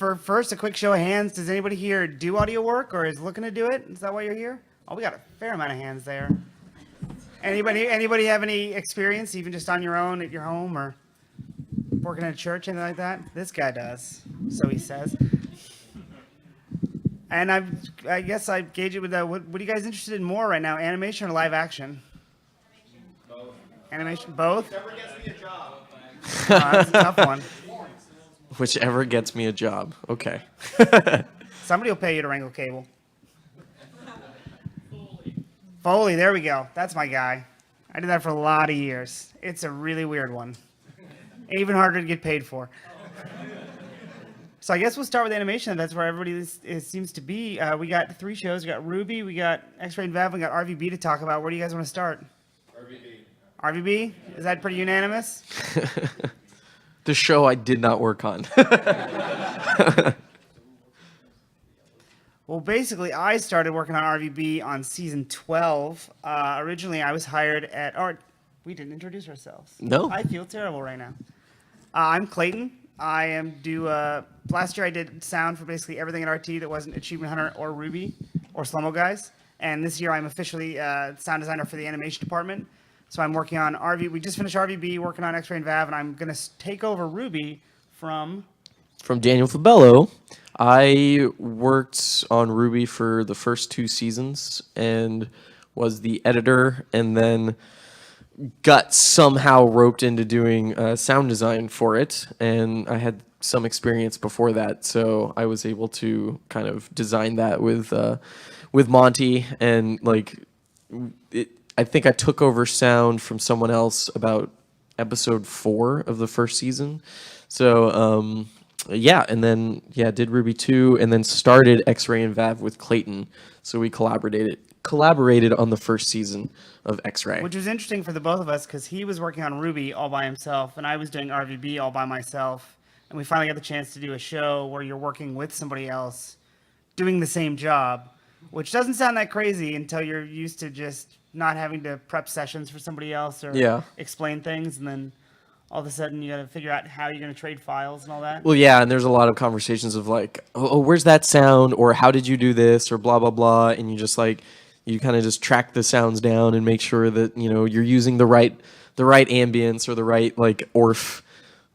for first, a quick show of hands. Does anybody here do audio work or is looking to do it? Is that why you're here? Oh, we got a fair amount of hands there. Anybody have any experience, even just on your own at your home or working at a church, anything like that? This guy does, so he says. And I guess I gauge it with what are you guys interested in more right now, animation or live action? Both. Animation, both? Whichever gets me a job. Oh, that's a tough one. Whichever gets me a job. Okay. Somebody will pay you to wrangle cable. Foley, there we go. That's my guy. I did that for a lot of years. It's a really weird one. Even harder to get paid for. So I guess we'll start with animation. That's where everybody seems to be. We got 3 shows. We got Ruby, we got X-Ray and Vav, we got RVB to talk about. Where do you guys want to start? RVB. RVB? Is that pretty unanimous? The show I did not work on. Well, basically, I started working on RVB on season 12. Originally, I was hired at Art. We didn't introduce ourselves. No. I feel terrible right now. I'm Clayton. I am last year I did sound for basically everything at RT that wasn't Achievement Hunter or Ruby or Slow-Mo Guys. And this year I'm officially sound designer for the animation department. So I'm working on RV. We just finished RVB, working on X-Ray and Vav, and I'm going to take over Ruby from Daniel Fabello. I worked on Ruby for the first 2 seasons and was the editor, and then got somehow roped into doing sound design for it. And I had some experience before that, so I was able to kind of design that with Monty. And I think I took over sound from someone else about episode 4 of the first season. So and then did Ruby 2, and then started X-Ray and Vav with Clayton. So we collaborated on the first season of X-Ray. Which was interesting for the both of us because he was working on Ruby all by himself and I was doing RVB all by myself. And we finally got the chance to do a show where you're working with somebody else doing the same job, which doesn't sound that crazy until you're used to just not having to prep sessions for somebody else or explain things. And then all of a sudden you got to figure out how you're going to trade files and all that. Well, yeah, and there's a lot of conversations of where's that sound, or how did you do this, or blah, blah, blah. And you just you kind of just track the sounds down and make sure that, you're using the right ambience or the right ORF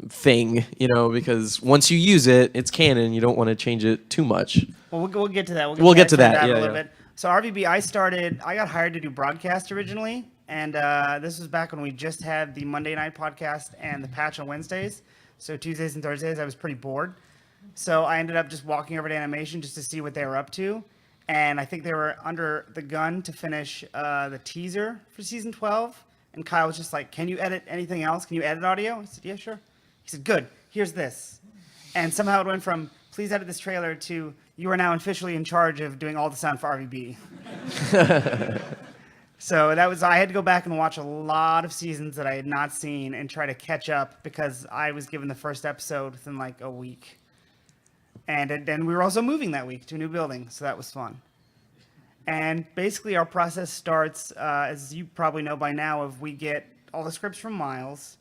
thing, because once you use it, it's canon. You don't want to change it too much. Well, we'll get to that. We'll get to that. A little bit. So RVB, I got hired to do broadcast originally. And this was back when we just had the Monday night podcast and the patch on Wednesdays. So Tuesdays and Thursdays, I was pretty bored. So I ended up just walking over to animation just to see what they were up to. And I think they were under the gun to finish the teaser for season 12. And Kyle was just like, can you edit anything else? Can you edit audio? I said, yeah, sure. He said, good. Here's this. And somehow it went from, please edit this trailer, to you are now officially in charge of doing all the sound for RVB. So I had to go back and watch a lot of seasons that I had not seen and try to catch up because I was given the first episode within a week. And then we were also moving that week to a new building, so that was fun. And basically our process starts, as you probably know by now, we get all the scripts from Miles,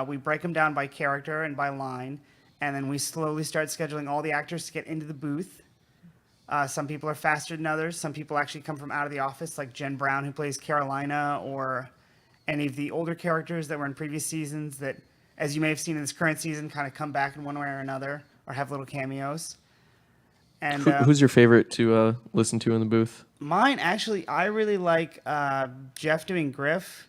we break them down by character and by line, and then we slowly start scheduling all the actors to get into the booth. Some people are faster than others. Some people actually come from out of the office, like Jen Brown, who plays Carolina, or any of the older characters that were in previous seasons that, as you may have seen in this current season, kind of come back in one way or another or have little cameos. And who's your favorite to listen to in the booth? Mine, actually, I really like Jeff doing Griff.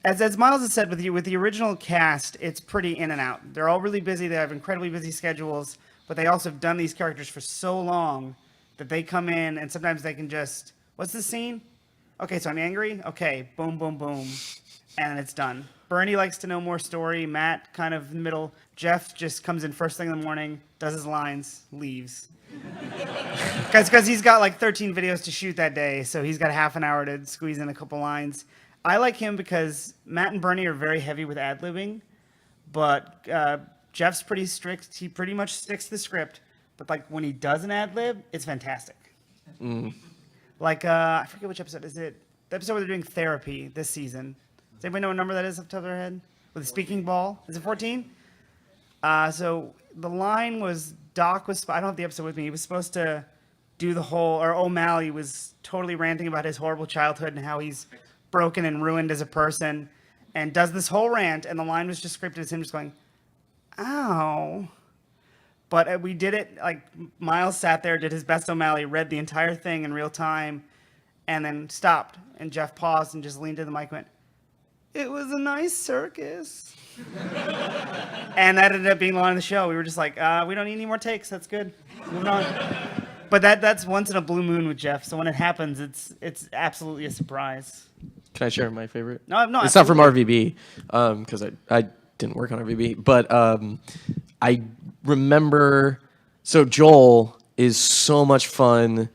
As Miles has said, with the original cast, it's pretty in and out. They're all really busy. They have incredibly busy schedules. But they also have done these characters for so long that they come in and sometimes they can just, what's the scene? Okay, so I'm angry. Okay, boom, boom, boom. And it's done. Bernie likes to know more story. Matt kind of in the middle. Jeff just comes in first thing in the morning, does his lines, leaves. Because he's got 13 videos to shoot that day, so he's got half an hour to squeeze in a couple lines. I like him because Matt and Bernie are very heavy with ad-libbing, but Jeff's pretty strict. He pretty much sticks to the script, but when he does an ad lib, it's fantastic. I forget which episode is it. The episode where they're doing therapy this season. Does anybody know what number that is off the top of their head? With the speaking ball, is it 14? So the line was Doc was. I don't have the episode with me. He was supposed to do the whole, or O'Malley was totally ranting about his horrible childhood and how he's broken and ruined as a person, and does this whole rant. And the line was just scripted as him just going, "Ow." But we did it like Miles sat there, did his best O'Malley, read the entire thing in real time, and then stopped. And Jeff paused and just leaned to the mic and went, "It was a nice circus." And that ended up being the line of the show. We were just like, we don't need any more takes. That's good. Moving on. But that's once in a blue moon with Jeff. So when it happens, it's absolutely a surprise. Can I share my favorite? No, It's not from absolutely. RVB because I didn't work on RVB, but I remember. So Joel is so much fun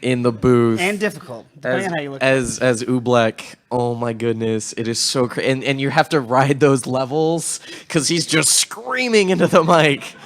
in the booth And difficult, depending on how you look. as Oobleck. Oh my goodness, it is so crazy, and you have to ride those levels because he's just screaming into the mic,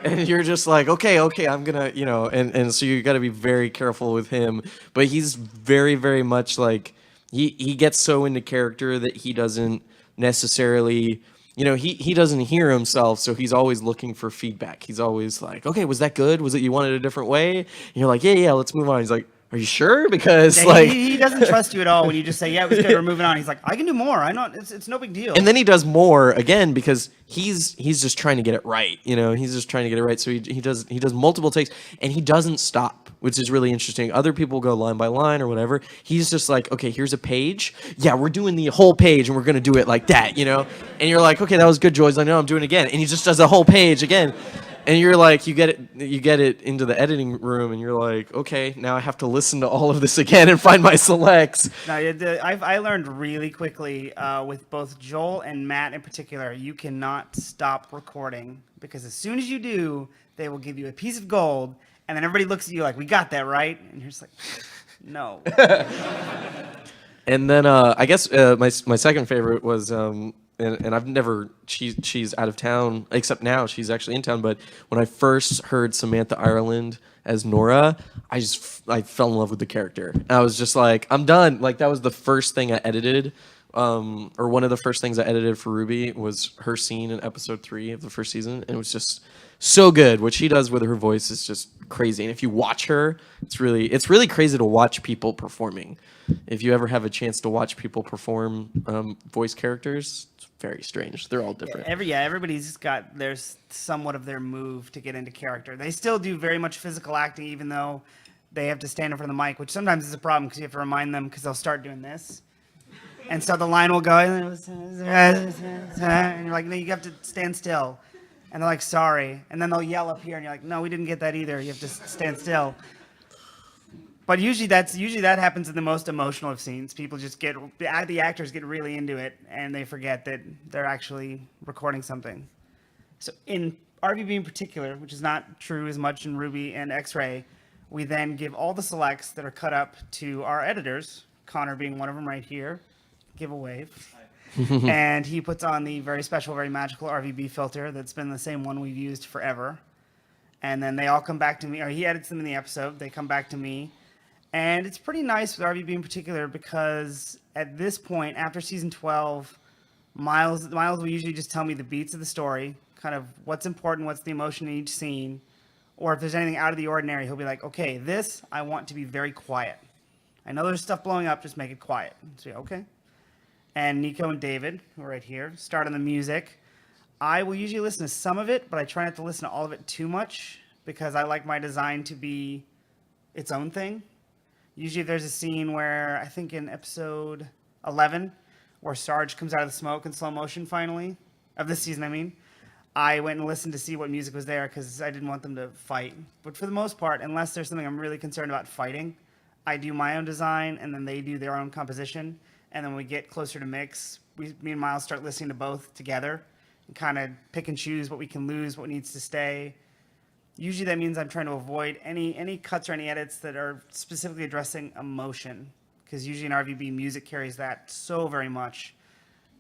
and you're just like, okay, I'm gonna, and so you got to be very careful with him. But he's very, very much like he gets so into character that he doesn't necessarily. He doesn't hear himself, so he's always looking for feedback. He's always like, okay, was that good? Was it you wanted a different way? And you're like, yeah, let's move on. He's like, are you sure? Because Yeah, he doesn't trust you at all when you just say, yeah, it was good, we're moving on. He's like, I can do more. I know it's no big deal. and then he does more again because he's just trying to get it right. He's just trying to get it right. So he does multiple takes and he doesn't stop, which is really interesting. Other people go line by line or whatever. He's just like, okay, here's a page. Yeah, we're doing the whole page and we're gonna do it like that, And you're like, okay, that was good, Joyce. I know I'm doing it again. And he just does the whole page again. And you're like, you get it into the editing room, and you're like, okay, now I have to listen to all of this again and find my selects. No, I learned really quickly with both Joel and Matt in particular, you cannot stop recording because as soon as you do, they will give you a piece of gold, and then everybody looks at you like, we got that, right? And you're just like, no. And then I guess my second favorite was and I've never she's out of town except now she's actually in town. But when I first heard Samantha Ireland as Nora, I fell in love with the character. And I was just like, I'm done. Like that was the first thing I edited, or one of the first things I edited for Ruby was her scene in episode 3 of the first season, and it was just so good. What she does with her voice is just crazy. And if you watch her, it's really crazy to watch people performing. If you ever have a chance to watch people perform voice characters, it's very strange. They're all different. Everybody's got there's somewhat of their move to get into character. They still do very much physical acting, even though they have to stand in front of the mic, which sometimes is a problem because you have to remind them because they'll start doing this. And so the line will go, and you're like, no, you have to stand still. And they're like, sorry. And then they'll yell up here, and you're like, no, we didn't get that either. You have to stand still. But usually that happens in the most emotional of scenes. People just the actors get really into it, and they forget that they're actually recording something. So in RVB in particular, which is not true as much in Ruby and X-Ray, we then give all the selects that are cut up to our editors, Connor being one of them right here. Give a wave. And he puts on the very special, very magical RVB filter that's been the same one we've used forever. And then they all come back to me, or he edits them in the episode. They come back to me. And it's pretty nice with RVB in particular because at this point, after season 12, Miles will usually just tell me the beats of the story, kind of what's important, what's the emotion in each scene. Or if there's anything out of the ordinary, he'll be like, okay, this I want to be very quiet. I know there's stuff blowing up, just make it quiet. So, okay. And Nico and David, who are right here, start on the music. I will usually listen to some of it, but I try not to listen to all of it too much because I like my design to be its own thing. Usually there's a scene where, I think in episode 11, where Sarge comes out of the smoke in slow motion finally, of this season I mean, I went and listened to see what music was there because I didn't want them to fight. But for the most part, unless there's something I'm really concerned about fighting, I do my own design and then they do their own composition. And then when we get closer to mix, me and Miles start listening to both together and kind of pick and choose what we can lose, what needs to stay. Usually that means I'm trying to avoid any cuts or any edits that are specifically addressing emotion, because usually in RVB music carries that so very much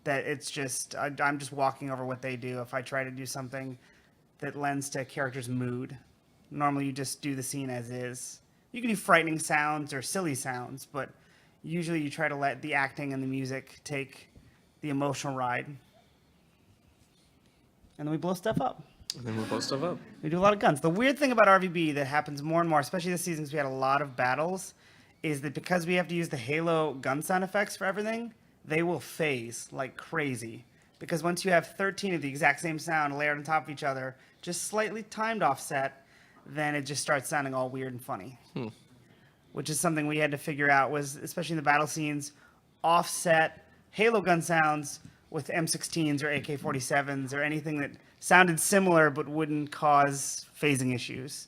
that it's just I'm just walking over what they do if I try to do something that lends to a character's mood. Normally you just do the scene as is. You can do frightening sounds or silly sounds, but usually you try to let the acting and the music take the emotional ride. And then we blow stuff up. And then we'll blow stuff up. We do a lot of guns. The weird thing about RVB that happens more and more, especially this season, because we had a lot of battles, is that because we have to use the Halo gun sound effects for everything, they will phase like crazy. Because once you have 13 of the exact same sound layered on top of each other, just slightly timed offset, then it just starts sounding all weird and funny. Which is something we had to figure out was, especially in the battle scenes, offset Halo gun sounds with M16s or AK-47s or anything that sounded similar but wouldn't cause phasing issues.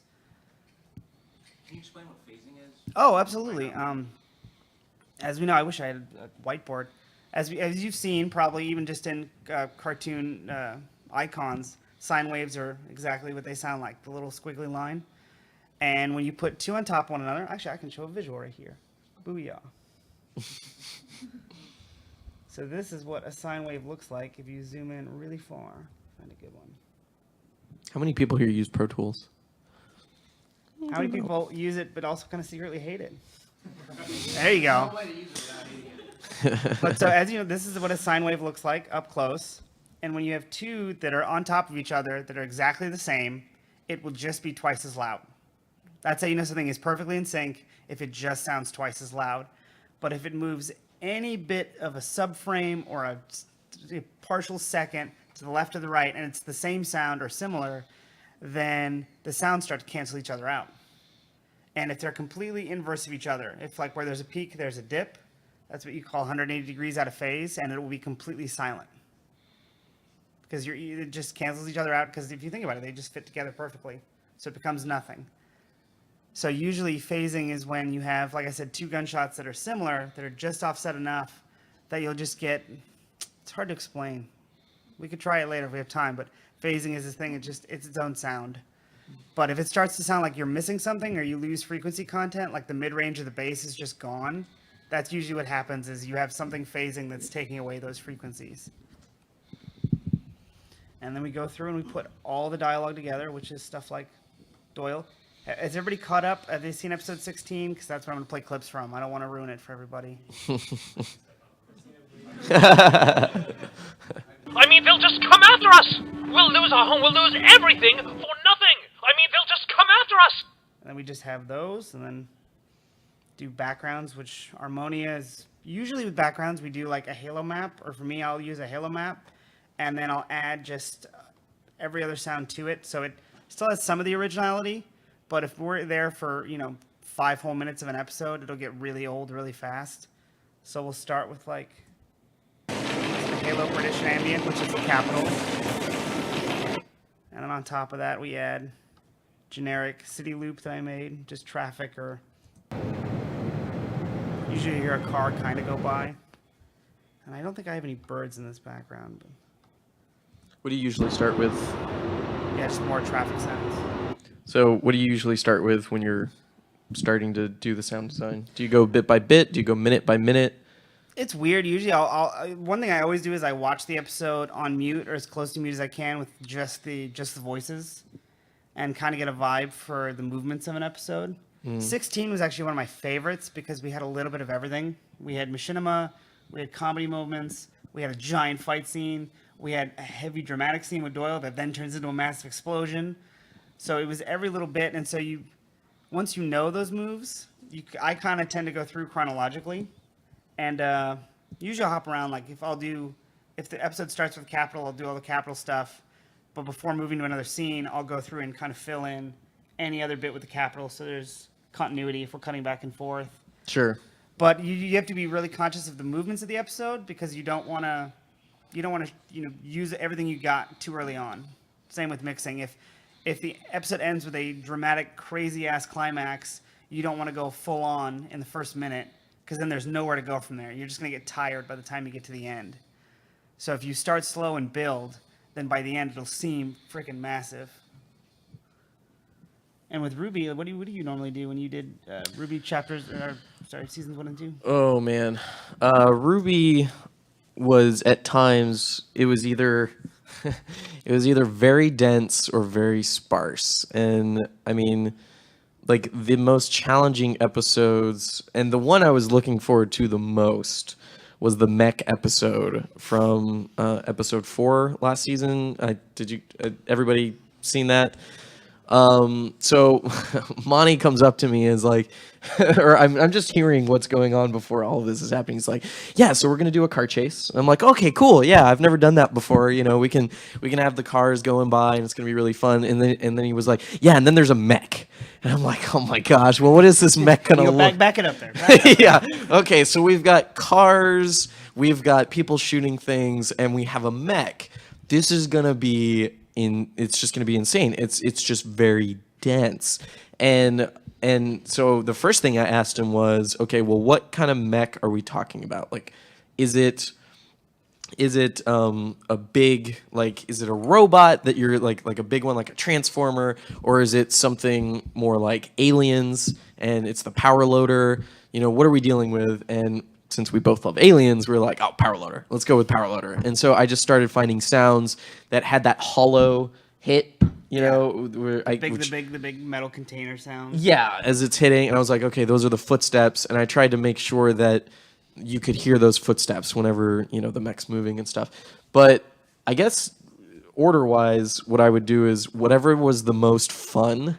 Can you explain what phasing is? Oh, absolutely. As we know, I wish I had a whiteboard. As you've seen, probably even just in cartoon icons, sine waves are exactly what they sound like, the little squiggly line. And when you put two on top of one another, actually, I can show a visual right here. Booyah. So this is what a sine wave looks like if you zoom in really far. Find a good one. How many people here use Pro Tools? How many people use it but also kind of secretly hate it? There you go. But so as you know, this is what a sine wave looks like up close. And when you have two that are on top of each other that are exactly the same, it will just be twice as loud. That's how you know something is perfectly in sync if it just sounds twice as loud. But if it moves any bit of a subframe or a partial second to the left or the right, and it's the same sound or similar, then the sounds start to cancel each other out. And if they're completely inverse of each other, if like where there's a peak, there's a dip, that's what you call 180 degrees out of phase, and it will be completely silent. Because it just cancels each other out, because if you think about it, they just fit together perfectly. So it becomes nothing. So usually phasing is when you have, like I said, two gunshots that are similar, that are just offset enough that you'll just get, it's hard to explain. We could try it later if we have time, but phasing is this thing, it's its own sound. But if it starts to sound like you're missing something or you lose frequency content, like the mid-range of the bass is just gone, that's usually what happens is you have something phasing that's taking away those frequencies. And then we go through and we put all the dialogue together, which is stuff like Doyle. Is everybody caught up? Have they seen episode 16? Because that's where I'm going to play clips from. I don't want to ruin it for everybody. I mean, they'll just come after us! We'll lose our home, we'll lose everything for nothing! I mean, they'll just come after us! And then we just have those, and then do backgrounds, which Harmonia is... Usually with backgrounds, we do like a Halo map, or for me, I'll use a Halo map, and then I'll add just every other sound to it, so it still has some of the originality, but if we're there for, 5 whole minutes of an episode, it'll get really old really fast. So we'll start with like the Halo British Ambient, which is the capital. And then on top of that, we add generic city loop that I made, just traffic, or usually you hear a car kind of go by. And I don't think I have any birds in this background. But What do you usually start with? yeah, just more traffic sounds. So what do you usually start with when you're starting to do the sound design? Do you go bit by bit? Do you go minute by minute? It's weird. Usually, one thing I always do is I watch the episode on mute or as close to mute as I can with just the voices, and kind of get a vibe for the movements of an episode. 16 was actually one of my favorites because we had a little bit of everything. We had machinima, we had comedy moments, we had a giant fight scene, we had a heavy dramatic scene with Doyle that then turns into a massive explosion. So it was every little bit, and so once you know those moves, I kind of tend to go through chronologically. And usually I'll hop around, like if the episode starts with Capital, I'll do all the Capital stuff. But before moving to another scene, I'll go through and kind of fill in any other bit with the Capital, so there's continuity if we're cutting back and forth. Sure. But you have to be really conscious of the movements of the episode because you don't want to use everything you got too early on. Same with mixing. If the episode ends with a dramatic, crazy-ass climax, you don't want to go full on in the first minute because then there's nowhere to go from there. You're just going to get tired by the time you get to the end. So if you start slow and build, then by the end it'll seem freaking massive. And with Ruby, what do you normally do when you did Ruby seasons 1 and 2? Oh man, Ruby was at times it was either very dense or very sparse, and I mean, like the most challenging episodes, and the one I was looking forward to the most was the mech episode from episode 4 last season. Everybody seen that. So Monty comes up to me and is like, or I'm just hearing what's going on before all of this is happening. He's like, yeah, so we're gonna do a car chase. I'm like, okay, cool. Yeah, I've never done that before. You know, we can have the cars going by and it's gonna be really fun. And then he was like, yeah, and then there's a mech. And I'm like, oh my gosh, well, what is this mech gonna You look? back it up there. Back it up. Yeah. Okay, so we've got cars, we've got people shooting things, and we have a mech. This is gonna be it's just gonna be insane. It's just very dense. And so the first thing I asked him was, okay, well, what kind of mech are we talking about? Like, is it a big, like, is it a robot that you're like a big one, like a transformer, or is it something more like Aliens and it's the power loader? You know, what are we dealing with? And since we both love Aliens, we're like, oh, power loader. Let's go with power loader. And so I just started finding sounds that had that hollow hit, you know, where The big metal container sound. yeah, as it's hitting, and I was like, okay, those are the footsteps, and I tried to make sure that you could hear those footsteps whenever, you know, the mech's moving and stuff. But I guess order-wise, what I would do is whatever was the most fun,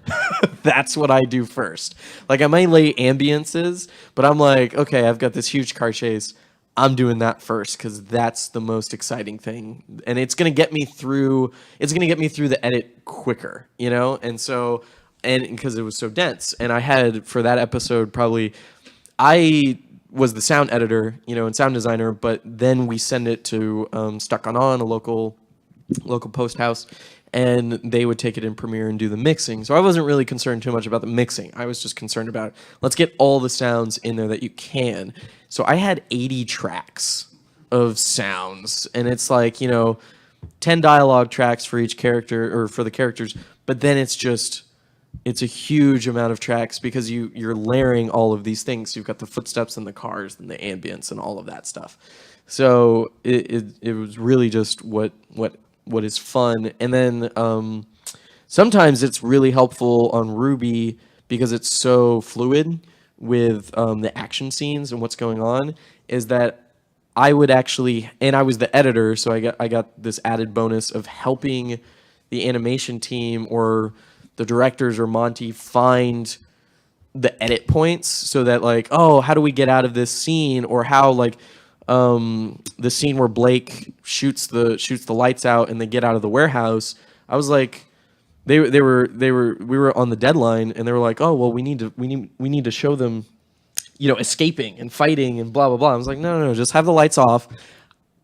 that's what I do first. Like, I might lay ambiences, but I'm like, okay, I've got this huge car chase. I'm doing that first because that's the most exciting thing, and it's gonna get me through. It's gonna get me through the edit quicker, you know. And so, and because it was so dense, and I had for that episode probably, I was the sound editor, you know, and sound designer. But then we send it to Stuck on a local post house, and they would take it in Premiere and do the mixing. So I wasn't really concerned too much about the mixing. I was just concerned about, let's get all the sounds in there that you can. So I had 80 tracks of sounds, and it's like, you know, 10 dialogue tracks for each character, or for the characters, but then it's a huge amount of tracks because you're layering all of these things. You've got the footsteps and the cars and the ambience and all of that stuff. So it was really just what is fun. And then sometimes it's really helpful on Ruby because it's so fluid with the action scenes and what's going on, is that I would actually, and I was the editor, so I got this added bonus of helping the animation team or the directors or Monty find the edit points, so that, like, oh, how do we get out of this scene, or how, like, the scene where Blake shoots the lights out and they get out of the warehouse. I was like, we were on the deadline, and they were like, oh, well, we need to show them, you know, escaping and fighting and blah blah blah. I was like, no, just have the lights off.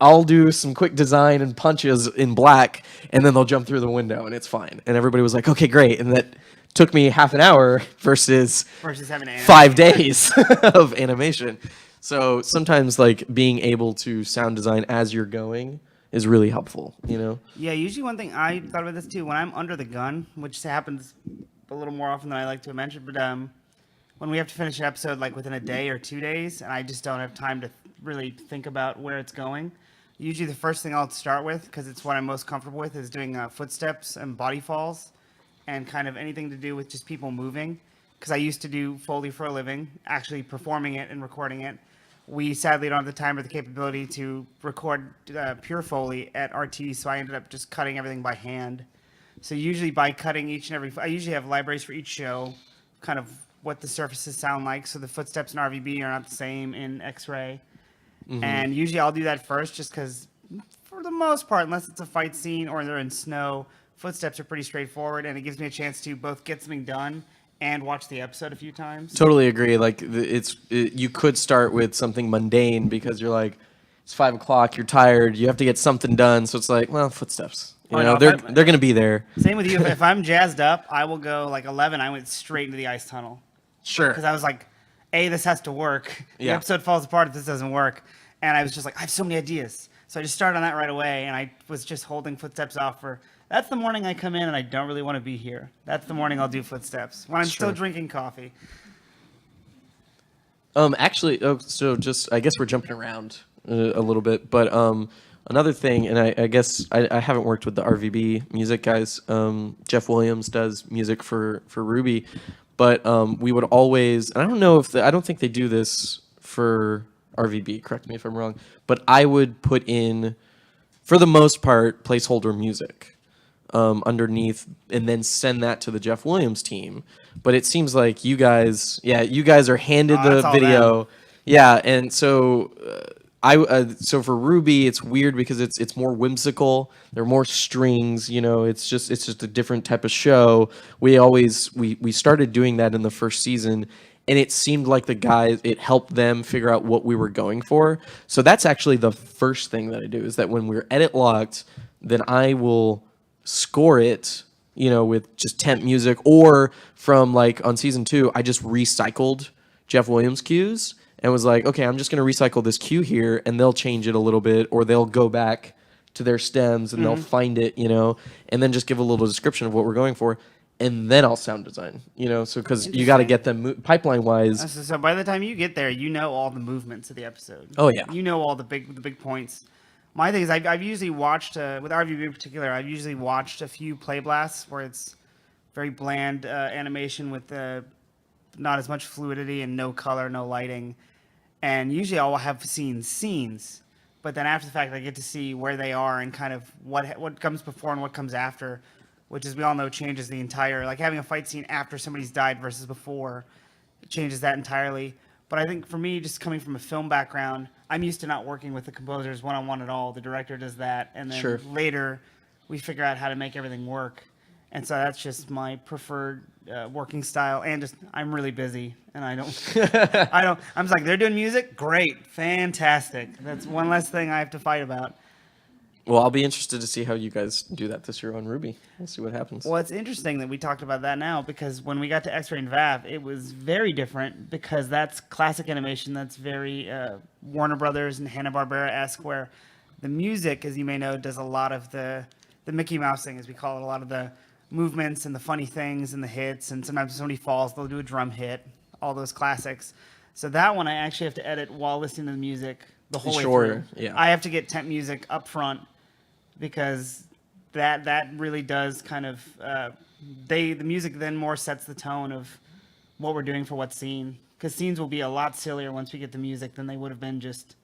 I'll do some quick design and punches in black, and then they'll jump through the window, and it's fine. And everybody was like, okay, great. And that took me half an hour versus having to 5 days of animation. So sometimes, like, being able to sound design as you're going is really helpful, you know? Yeah, usually one thing I thought about this too, when I'm under the gun, which happens a little more often than I like to mention, but when we have to finish an episode like within a day or 2 days, and I just don't have time to really think about where it's going, usually the first thing I'll start with, because it's what I'm most comfortable with, is doing footsteps and body falls, and kind of anything to do with just people moving, because I used to do Foley for a living, actually performing it and recording it. We sadly don't have the time or the capability to record pure Foley at RT, so I ended up just cutting everything by hand. So usually by cutting each and every, I usually have libraries for each show, kind of what the surfaces sound like, so the footsteps in RVB are not the same in X-Ray. Mm-hmm. And usually I'll do that first, just because for the most part, unless it's a fight scene or they're in snow, footsteps are pretty straightforward, and it gives me a chance to both get something done and watch the episode a few times. Totally agree. Like, you could start with something mundane because you're like, it's 5 o'clock, you're tired, you have to get something done. So it's like, well, footsteps. You know, they're going to be there. Same with you. If I'm jazzed up, I will go like 11. I went straight into the ice tunnel. Sure. Because I was like, this has to work. The episode falls apart if this doesn't work. And I was just like, I have so many ideas. So I just started on that right away, and I was just holding footsteps off for. That's the morning I come in and I don't really want to be here. That's the morning I'll do footsteps when I'm still drinking coffee. Actually, so just, I guess we're jumping around a little bit, but another thing, and I guess I haven't worked with the RVB music guys. Jeff Williams does music for Ruby, but we would always, and I don't know if I don't think they do this for RVB. Correct me if I'm wrong, but I would put in, for the most part, placeholder music. underneath, and then send that to the Jeff Williams team. But it seems like you guys are handed Oh, the that's all video. them. Yeah, and so so for Ruby, it's weird because it's more whimsical. There are more strings. It's just a different type of show. We started doing that in the first season, and it seemed like the guys, it helped them figure out what we were going for. So that's actually the first thing that I do, is that when we're edit locked, then I will score it, with just temp music, or from like on season 2, I just recycled Jeff Williams cues and was like, okay, I'm just going to recycle this cue here, and they'll change it a little bit, or they'll go back to their stems and they'll find it, and then just give a little description of what we're going for, and then I'll sound design, so because you got to get them pipeline wise. So by the time you get there, you know all the movements of the episode. Oh, yeah. You know all the big points. My thing is, I've usually watched with RVB in particular. I've usually watched a few play blasts where it's very bland animation with not as much fluidity and no color, no lighting. And usually I'll have seen scenes, but then after the fact, I get to see where they are and kind of what comes before and what comes after, which, as we all know, changes the entire, like having a fight scene after somebody's died versus before, it changes that entirely. But I think for me, just coming from a film background, I'm used to not working with the composers one-on-one at all. The director does that, and then Sure. later we figure out how to make everything work. And so that's just my preferred working style. And just, I'm really busy, and I don't, I'm just like, they're doing music? Great, fantastic. That's one less thing I have to fight about. Well, I'll be interested to see how you guys do that this year on Ruby. We'll see what happens. Well, it's interesting that we talked about that now, because when we got to X-Ray and VAV, it was very different, because that's classic animation. That's very Warner Brothers and Hanna-Barbera-esque, where the music, as you may know, does a lot of the Mickey Mouse thing, as we call it, a lot of the movements and the funny things and the hits, and sometimes if somebody falls, they'll do a drum hit, all those classics. So that one I actually have to edit while listening to the music the whole way through. Yeah. I have to get temp music up front, because that really does kind of the music then more sets the tone of what we're doing for what scene, because scenes will be a lot sillier once we get the music than they would have been just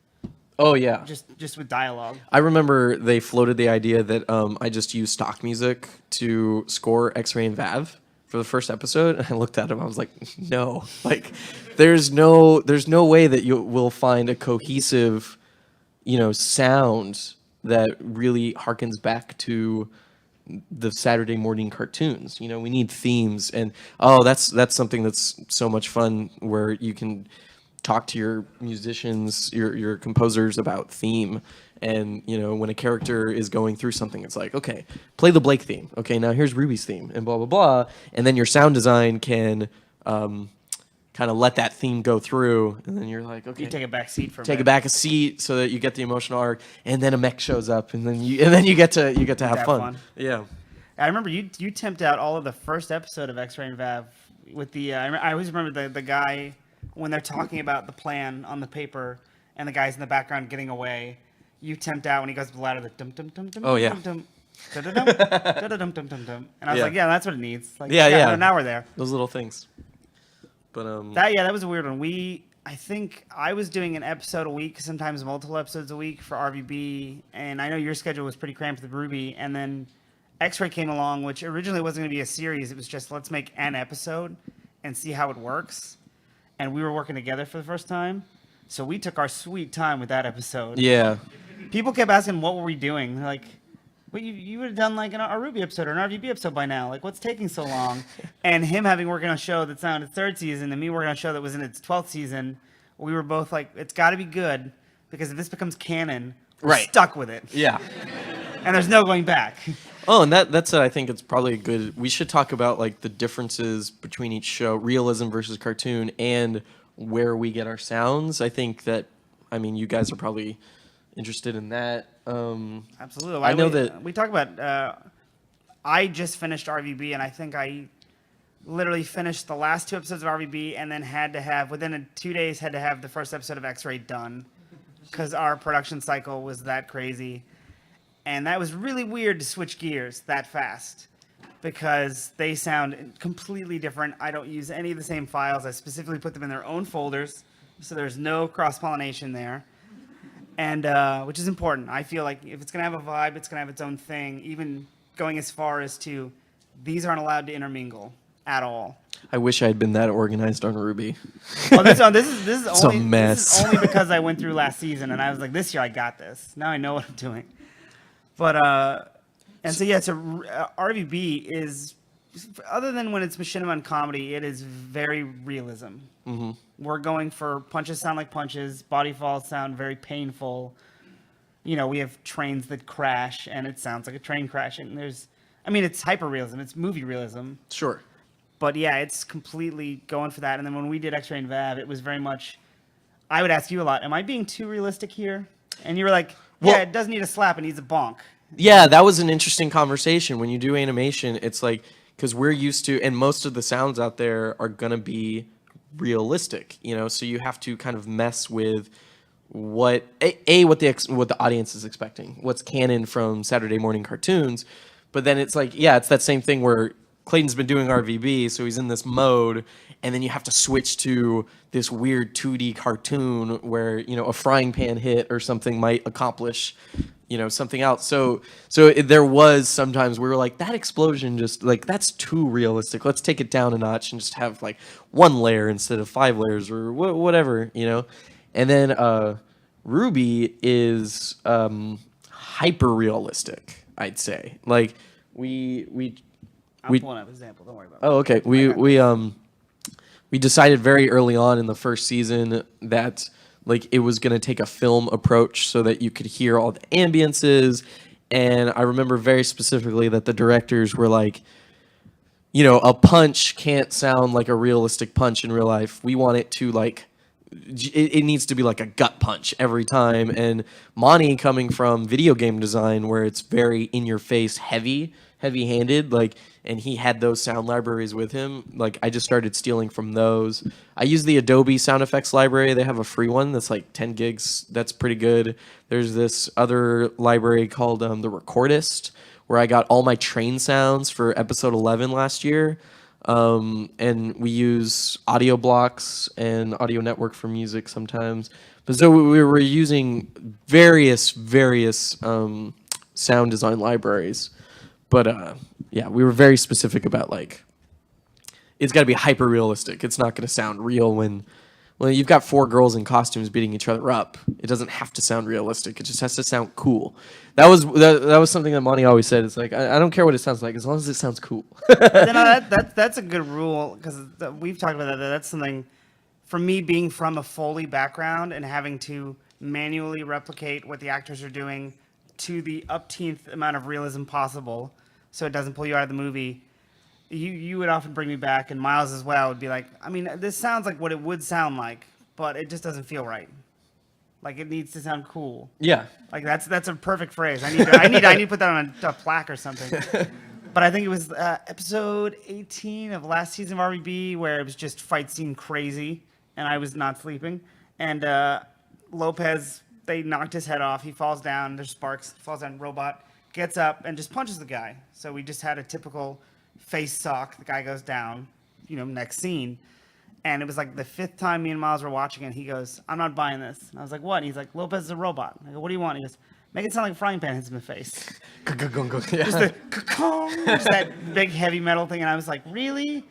Oh yeah. just with dialogue. I remember they floated the idea that I just use stock music to score X-Ray and VAV for the first episode, and I looked at him. I was like, no, like there's no way that you will find a cohesive, sound that really harkens back to the Saturday morning cartoons. We need themes, and that's something that's so much fun, where you can talk to your musicians, your composers about theme. And when a character is going through something, it's like, okay, play the Blake theme. Okay, now here's Ruby's theme, and blah blah blah. And then your sound design can kind of let that theme go through, and then you're like, okay, You take a back seat for a take bit. it back a seat so that you get the emotional arc, and then a mech shows up, and then you get to have Have fun. fun. Yeah. I remember you temped out all of the first episode of X-Ray and VAV with the I always remember the guy when they're talking about the plan on the paper, and the guys in the background getting away. You tempt out when he goes to the ladder, the dum dum dum dum. Oh, yeah. Dum dum dum dum dum dum dum. And I was Yeah. like, yeah, that's what it needs. Like, Yeah. Now we're there. Those little things. But That was a weird one. I think I was doing an episode a week, sometimes multiple episodes a week for RVB, and I know your schedule was pretty cramped with Ruby, and then X-Ray came along, which originally wasn't going to be a series. It was just, let's make an episode and see how it works. And we were working together for the first time, so we took our sweet time with that episode. yeah. People kept asking, what were we doing? They're like, well, you would have done like a Ruby episode or an RVB episode by now. Like, what's taking so long? And him having worked on a show that's now in its third season, and me working on a show that was in its 12th season, we were both like, it's got to be good, because if this becomes canon, we're Right. stuck with it. Yeah. And there's no going back. Oh, and that's I think it's probably a good. We should talk about like the differences between each show, realism versus cartoon, and where we get our sounds. I think that, you guys are probably interested in that. Absolutely. I know that we talk about. I just finished RVB, and I think I literally finished the last 2 episodes of RVB, and then had to have within 2 days had to have the first episode of X-Ray done, because our production cycle was that crazy, and that was really weird to switch gears that fast, because they sound completely different. I don't use any of the same files. I specifically put them in their own folders, so there's no cross-pollination there. And which is important. I feel like if it's gonna have a vibe, it's gonna have its own thing. Even going as far as to these aren't allowed to intermingle at all. I wish I had been that organized on Ruby. Oh, this is It's a only mess. This is only because I went through last season and I was like, this year I got this. Now I know what I'm doing. But and so yeah, so RVB is, other than when it's machinima and comedy, it is very realism. Mm-hmm. We're going for punches sound like punches, body falls sound very painful. You know, we have trains that crash and it sounds like a train crashing. It's hyper realism, it's movie realism. Sure. But yeah, it's completely going for that. And then when we did X-Ray and Vav, it was very much, I would ask you a lot, am I being too realistic here? And you were like, yeah, Well, it doesn't need a slap, it needs a bonk. Yeah, that was an interesting conversation. When you do animation, it's like, because we're used to, and most of the sounds out there are going to be realistic, you know, so you have to kind of mess with what the audience is expecting, what's canon from Saturday morning cartoons. But then it's like, yeah, it's that same thing where Clayton's been doing RVB, so he's in this mode, and then you have to switch to this weird 2D cartoon where, you know, a frying pan hit or something might accomplish, you know, something else. So there was sometimes we were like, that explosion just, like, that's too realistic. Let's take it down a notch and just have, like, 1 layer instead of 5 layers or whatever, you know? And then Ruby is hyper realistic, I'd say. Like, I'm pulling up an example, don't worry about it. Oh, okay. We decided very early on in the first season that like it was going to take a film approach so that you could hear all the ambiences. And I remember very specifically that the directors were like, you know, a punch can't sound like a realistic punch in real life. We want it to like, it needs to be like a gut punch every time. And Monty, coming from video game design where it's very in your face, heavy-handed, like, and he had those sound libraries with him. Like, I just started stealing from those. I use the Adobe sound effects library. They have a free one that's like 10 gigs. That's pretty good. There's this other library called the Recordist, where I got all my train sounds for episode 11 last year. And we use Audio Blocks and Audio Network for music sometimes. But so we were using various sound design libraries. But yeah, we were very specific about like, it's got to be hyper realistic. It's not going to sound real when you've got 4 girls in costumes beating each other up. It doesn't have to sound realistic. It just has to sound cool. That was something that Monty always said. It's like, I don't care what it sounds like as long as it sounds cool. That's a good rule because we've talked about that. That's something, for me being from a Foley background and having to manually replicate what the actors are doing to the upteenth amount of realism possible so it doesn't pull you out of the movie. You would often bring me back, and Miles as well would be like, I mean, this sounds like what it would sound like, but it just doesn't feel right. Like, it needs to sound cool. Yeah. Like, that's a perfect phrase. I need to put that on a plaque or something. But I think it was episode 18 of last season of RBB where it was just fight scene crazy, and I was not sleeping. And Lopez, they knocked his head off. He falls down. There's sparks. Falls down. Robot gets up and just punches the guy. So we just had a typical face sock. The guy goes down. You know, next scene. And it was like the 5th time me and Miles were watching it. He goes, I'm not buying this. And I was like, what? And he's like, Lopez is a robot. I go, what do you want? He goes, make it sound like a frying pan hits him in the face. Just the just that big heavy metal thing. And I was like, really?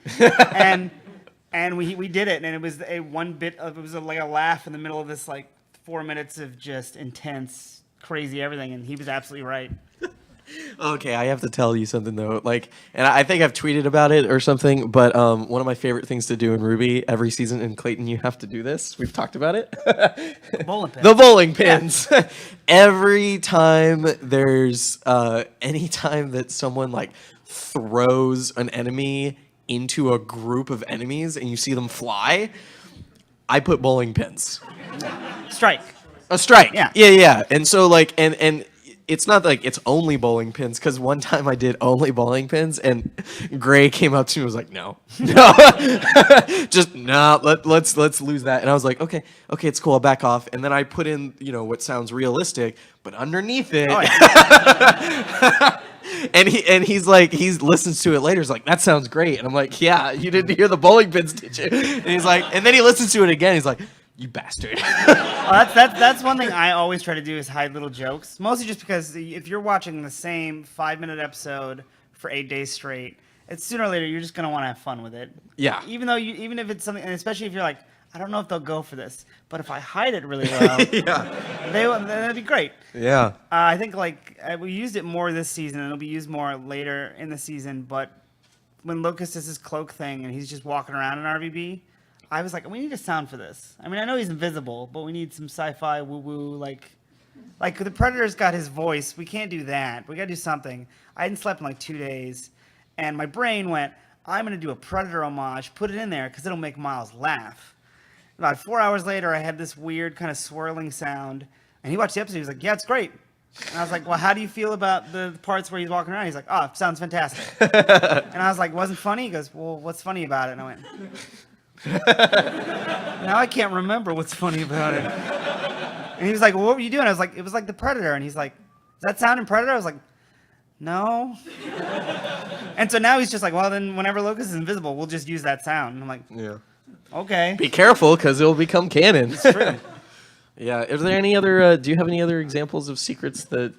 and we did it. And it was like a laugh in the middle of this like 4 minutes of just intense, crazy everything. And he was absolutely right. Okay, I have to tell you something though. Like, and I think I've tweeted about it or something. But one of my favorite things to do in Ruby every season, and Clayton, you have to do this. We've talked about it. Bowling pin. The bowling pins. Yeah. Every time there's any time that someone like throws an enemy into a group of enemies and you see them fly, I put bowling pins. Strike. A strike. Yeah. Yeah. And so like, and it's not like it's only bowling pins, because one time I did only bowling pins and Gray came up to me and was like, no, just no, let's lose that. And I was like, okay, it's cool, I'll back off. And then I put in, you know, what sounds realistic, but underneath it, and he's like, he listens to it later, he's like, that sounds great. And I'm like, yeah, you didn't hear the bowling pins, did you? And he's like, and then he listens to it again, he's like, You bastard. That's one thing I always try to do is hide little jokes. Mostly just because if you're watching the same 5-minute episode for 8 days straight, it's sooner or later you're just gonna want to have fun with it. Yeah. Even if it's something, and especially if you're like, I don't know if they'll go for this, but if I hide it really well, that'd be great. Yeah. I think we used it more this season, and it'll be used more later in the season. But when Locust does his cloak thing and he's just walking around in RVB, I was like, we need a sound for this. I mean, I know he's invisible, but we need some sci-fi woo-woo, like the Predator's got his voice. We can't do that. We got to do something. I hadn't slept in like 2 days, and my brain went, I'm going to do a Predator homage, put it in there, because it'll make Miles laugh. About 4 hours later, I had this weird kind of swirling sound, and he watched the episode. He was like, yeah, it's great. And I was like, well, how do you feel about the parts where he's walking around? He's like, oh, it sounds fantastic. And I was like, wasn't funny? He goes, well, what's funny about it? And I went, now I can't remember what's funny about it. And he was like, well, what were you doing? I was like, it was like the Predator. And he's like, does that sound in Predator? I was like, no. And so now he's just like, well, then whenever Locust is invisible, we'll just use that sound. And I'm like, Yeah. okay. Be careful, because it'll become canon. It's true. Yeah. Is there any other? Do you have any other examples of secrets that,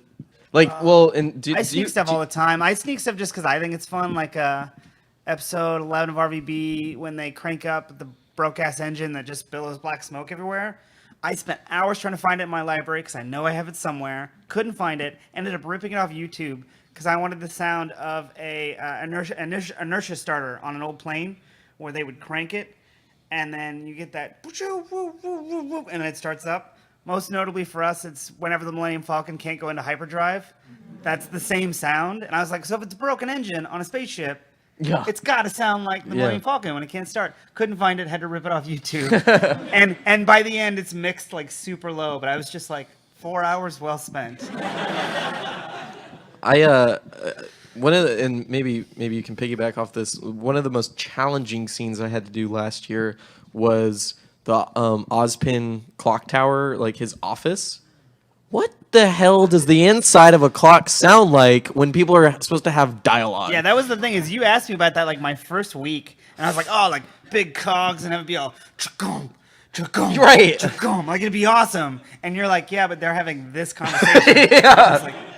and I sneak stuff all the time. I sneak stuff just because I think it's fun, like episode 11 of RVB when they crank up the broke-ass engine that just billows black smoke everywhere. I spent hours trying to find it in my library because I know I have it somewhere. Couldn't find it. Ended up ripping it off YouTube because I wanted the sound of a inertia starter on an old plane where they would crank it, and then you get that, and it starts up. Most notably for us, it's whenever the Millennium Falcon can't go into hyperdrive. That's the same sound. And I was like, so if it's a broken engine on a spaceship, it's got to sound like the Millennium Falcon when it can't start. Couldn't find it, had to rip it off YouTube. and by the end, it's mixed like super low, but I was just like, 4 hours well spent. One of the, and maybe you can piggyback off this. One of the most challenging scenes I had to do last year was the Ozpin clock tower, like his office. What the hell does the inside of a clock sound like when people are supposed to have dialogue? Yeah, that was the thing, is you asked me about that like my first week, and I was like, oh, like big cogs, and it would be all chugum, chugum, Right. chugum, like it'd be awesome. And you're like, yeah, but they're having this conversation. Yeah.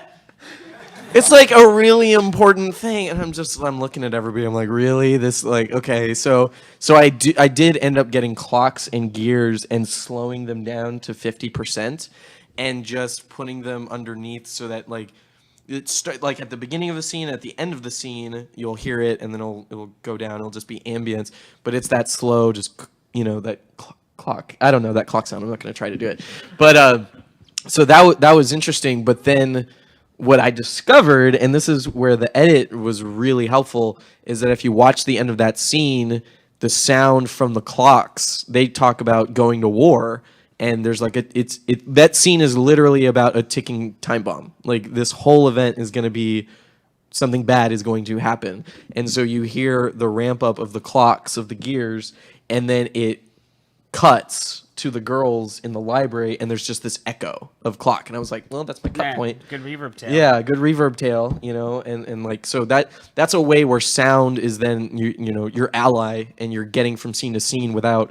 It's like a really important thing, and I'm looking at everybody. I'm like, really? This, like, okay. So I did end up getting clocks and gears and slowing them down to 50%, and just putting them underneath so that like like at the beginning of the scene, at the end of the scene, you'll hear it, and then it'll go down. It'll just be ambience, but it's that slow, just that clock. I don't know that clock sound. I'm not going to try to do it, but so that was interesting. But then what I discovered, and this is where the edit was really helpful, is that if you watch the end of that scene, the sound from the clocks, they talk about going to war, and there's like that scene is literally about a ticking time bomb. Like this whole event is going to be something bad is going to happen, and so you hear the ramp up of the clocks of the gears, and then it cuts to the girls in the library, and there's just this echo of clock, and I was like, well, that's my cut point. Good reverb tail. Yeah, good reverb tail, and like, so that's a way where sound is then your ally, and you're getting from scene to scene without,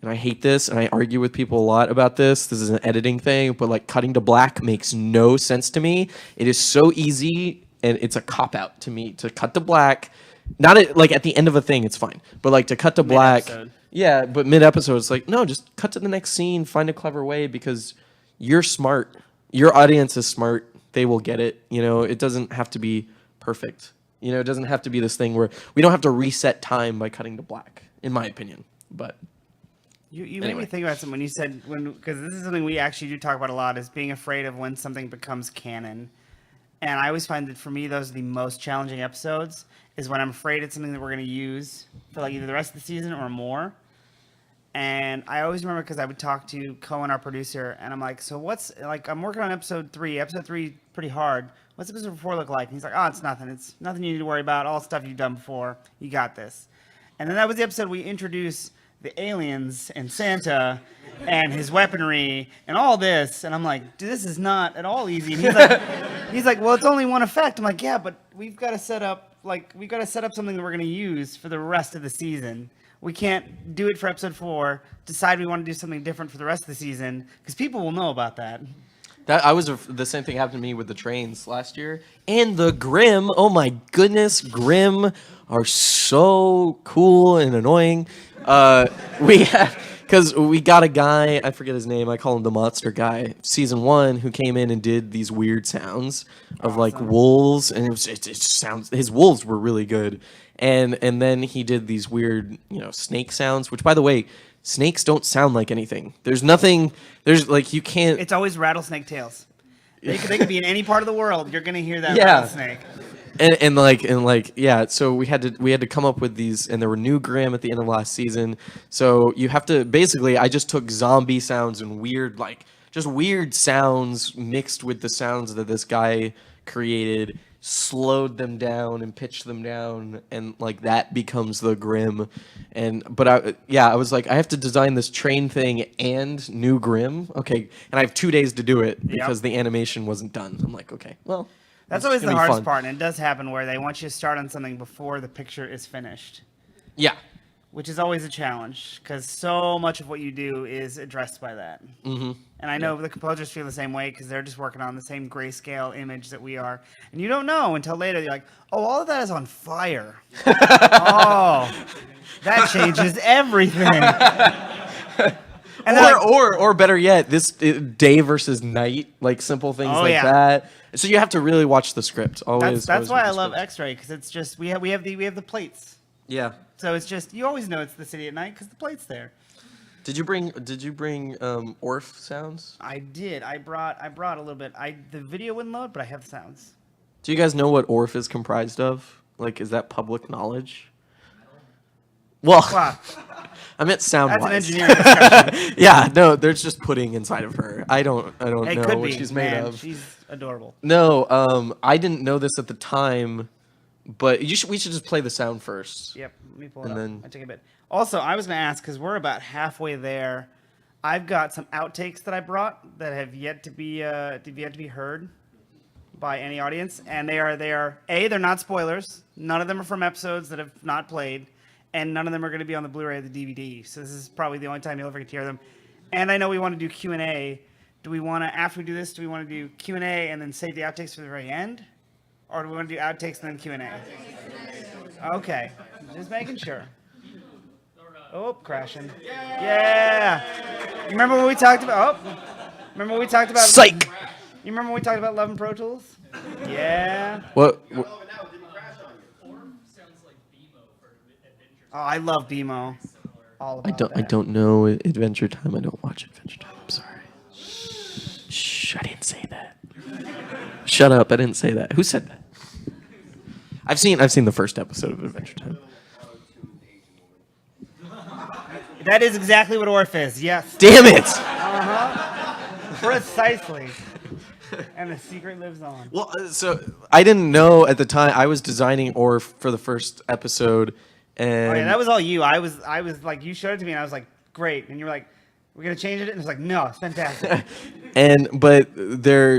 and I hate this, and I argue with people a lot about this. This is an editing thing, but like cutting to black makes no sense to me. It is so easy, and it's a cop out to me to cut to black. Not like at the end of a thing, it's fine, but like to cut to black. Mid-episode. Yeah, but mid-episode, it's like, no, just cut to the next scene, find a clever way, because you're smart. Your audience is smart. They will get it. It doesn't have to be perfect. It doesn't have to be this thing where we don't have to reset time by cutting to black, in my opinion. But You made me think about something when you said, because this is something we actually do talk about a lot, is being afraid of when something becomes canon. And I always find that for me, those are the most challenging episodes, is when I'm afraid it's something that we're going to use for like either the rest of the season or more. And I always remember, because I would talk to Cohen, our producer, and I'm like, so what's, like, I'm working on episode 3. Episode 3 pretty hard. What's episode 4 look like? And he's like, oh, it's nothing. It's nothing you need to worry about. All stuff you've done before. You got this. And then that was the episode we introduced the aliens and Santa and his weaponry and all this. And I'm like, dude, this is not at all easy. And he's like, well, it's only one effect. I'm like, yeah, but we've got to set up we got to set up something that we're going to use for the rest of the season. We can't do it for episode 4. Decide we want to do something different for the rest of the season because people will know about that. The same thing happened to me with the trains last year and the Grim. Oh my goodness, Grim are so cool and annoying. Because we got a guy, I forget his name, I call him the monster guy, season 1, who came in and did these weird sounds of like wolves, and it sounds, his wolves were really good, and then he did these weird, snake sounds, which by the way, snakes don't sound like anything. There's like, you can't. It's always rattlesnake tails. They could be in any part of the world. You're gonna hear that Yeah. rattlesnake. And yeah, so we had to come up with these, and there were new Grimm at the end of last season. So you have to basically, I just took zombie sounds and weird, just weird sounds mixed with the sounds that this guy created, slowed them down and pitched them down, and like that becomes the Grimm. But I was like, I have to design this train thing and new Grimm. Okay, and I have 2 days to do it because the animation wasn't done. I'm like, okay, well. That's always the hardest part, and it does happen where they want you to start on something before the picture is finished. Yeah. Which is always a challenge, because so much of what you do is addressed by that. Mm-hmm. And I know the composers feel the same way, because they're just working on the same grayscale image that we are. And you don't know until later. You're like, oh, all of that is on fire. Oh, that changes everything. And or better yet, this day versus night, like simple things that. So you have to really watch the script. That's why I love X-Ray, because it's just we have the plates. Yeah. So it's just you always know it's the city at night because the plate's there. Did you bring Orf sounds? I did. I brought a little bit. The video wouldn't load, but I have sounds. Do you guys know what Orf is comprised of? Like, is that public knowledge? Well, Wow. I meant sound. That's an engineering discussion. Yeah, no, there's just pudding inside of her. I don't It know could what be. she's made Man, of. She's adorable. No, I didn't know this at the time, but we should just play the sound first. Yep. Let me pull it And up. then- I take a bit. Also, I was going to ask because we're about halfway there. I've got some outtakes that I brought that have yet to be heard by any audience, and they are they're not spoilers. None of them are from episodes that have not played, and none of them are going to be on the Blu-ray or the DVD. So this is probably the only time you'll ever get to hear them. And I know we want to do Q&A. Do we want to, after we do this, do we want to do Q&A and then save the outtakes for the very end? Or do we want to do outtakes and then Q&A? Okay. Just making sure. Oh, crashing. Yeah. You remember when we talked about... Oh. Remember when we talked about... Psych! You remember when we talked about Love and Pro Tools? Yeah. What? Oh, I love BMO. All about I don't know Adventure Time. I don't watch Adventure Time. I'm sorry. Shh, I didn't say that. Shut up! I didn't say that. Who said that? I've seen the first episode of Adventure Time. That is exactly what Orf is. Yes. Damn it! Precisely. And the secret lives on. Well, so I didn't know at the time. I was designing Orf for the first episode, and Oh yeah, that was all you. I was like, you showed it to me, and I was like, great. And you were like, we're gonna change it, and it's like, no, it's fantastic.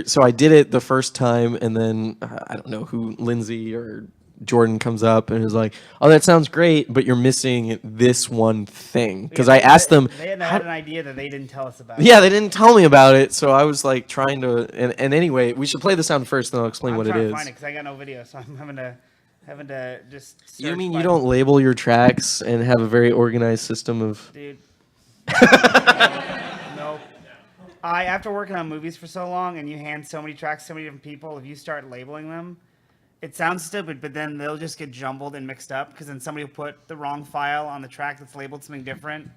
so I did it the first time, and then I don't know who, Lindsay or Jordan comes up and is like, "Oh, that sounds great, but you're missing this one thing." Because I asked them, They had an idea that they didn't tell us about. yeah, they didn't tell me about it, so I was like trying to. And anyway, we should play the sound first, then I'll explain I'm what it trying is. to find it because I got no video, so I'm having to just. You search mean by- you don't label your tracks and have a very organized system of? Dude. Nope. After working on movies for so long, and you hand so many tracks to so many different people, if you start labeling them, it sounds stupid, but then they'll just get jumbled and mixed up because then somebody will put the wrong file on the track that's labeled something different.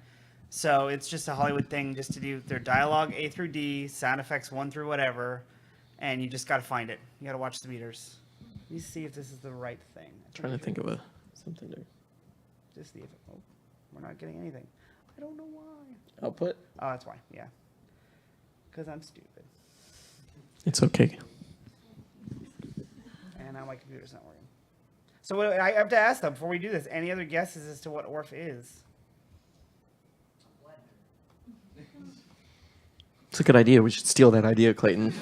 So it's just a Hollywood thing just to do their dialogue A through D, sound effects 1 through whatever, and you just got to find it. You got to watch the meters. Let me see if this is the right thing. Trying to think of something there. Just see if we're not getting anything. I don't know why. Output. Oh, that's why. Yeah. Because I'm stupid. It's okay. And now my computer's not working. So what, I have to ask though, before we do this, any other guesses as to what Orf is? It's a good idea. We should steal that idea, Clayton.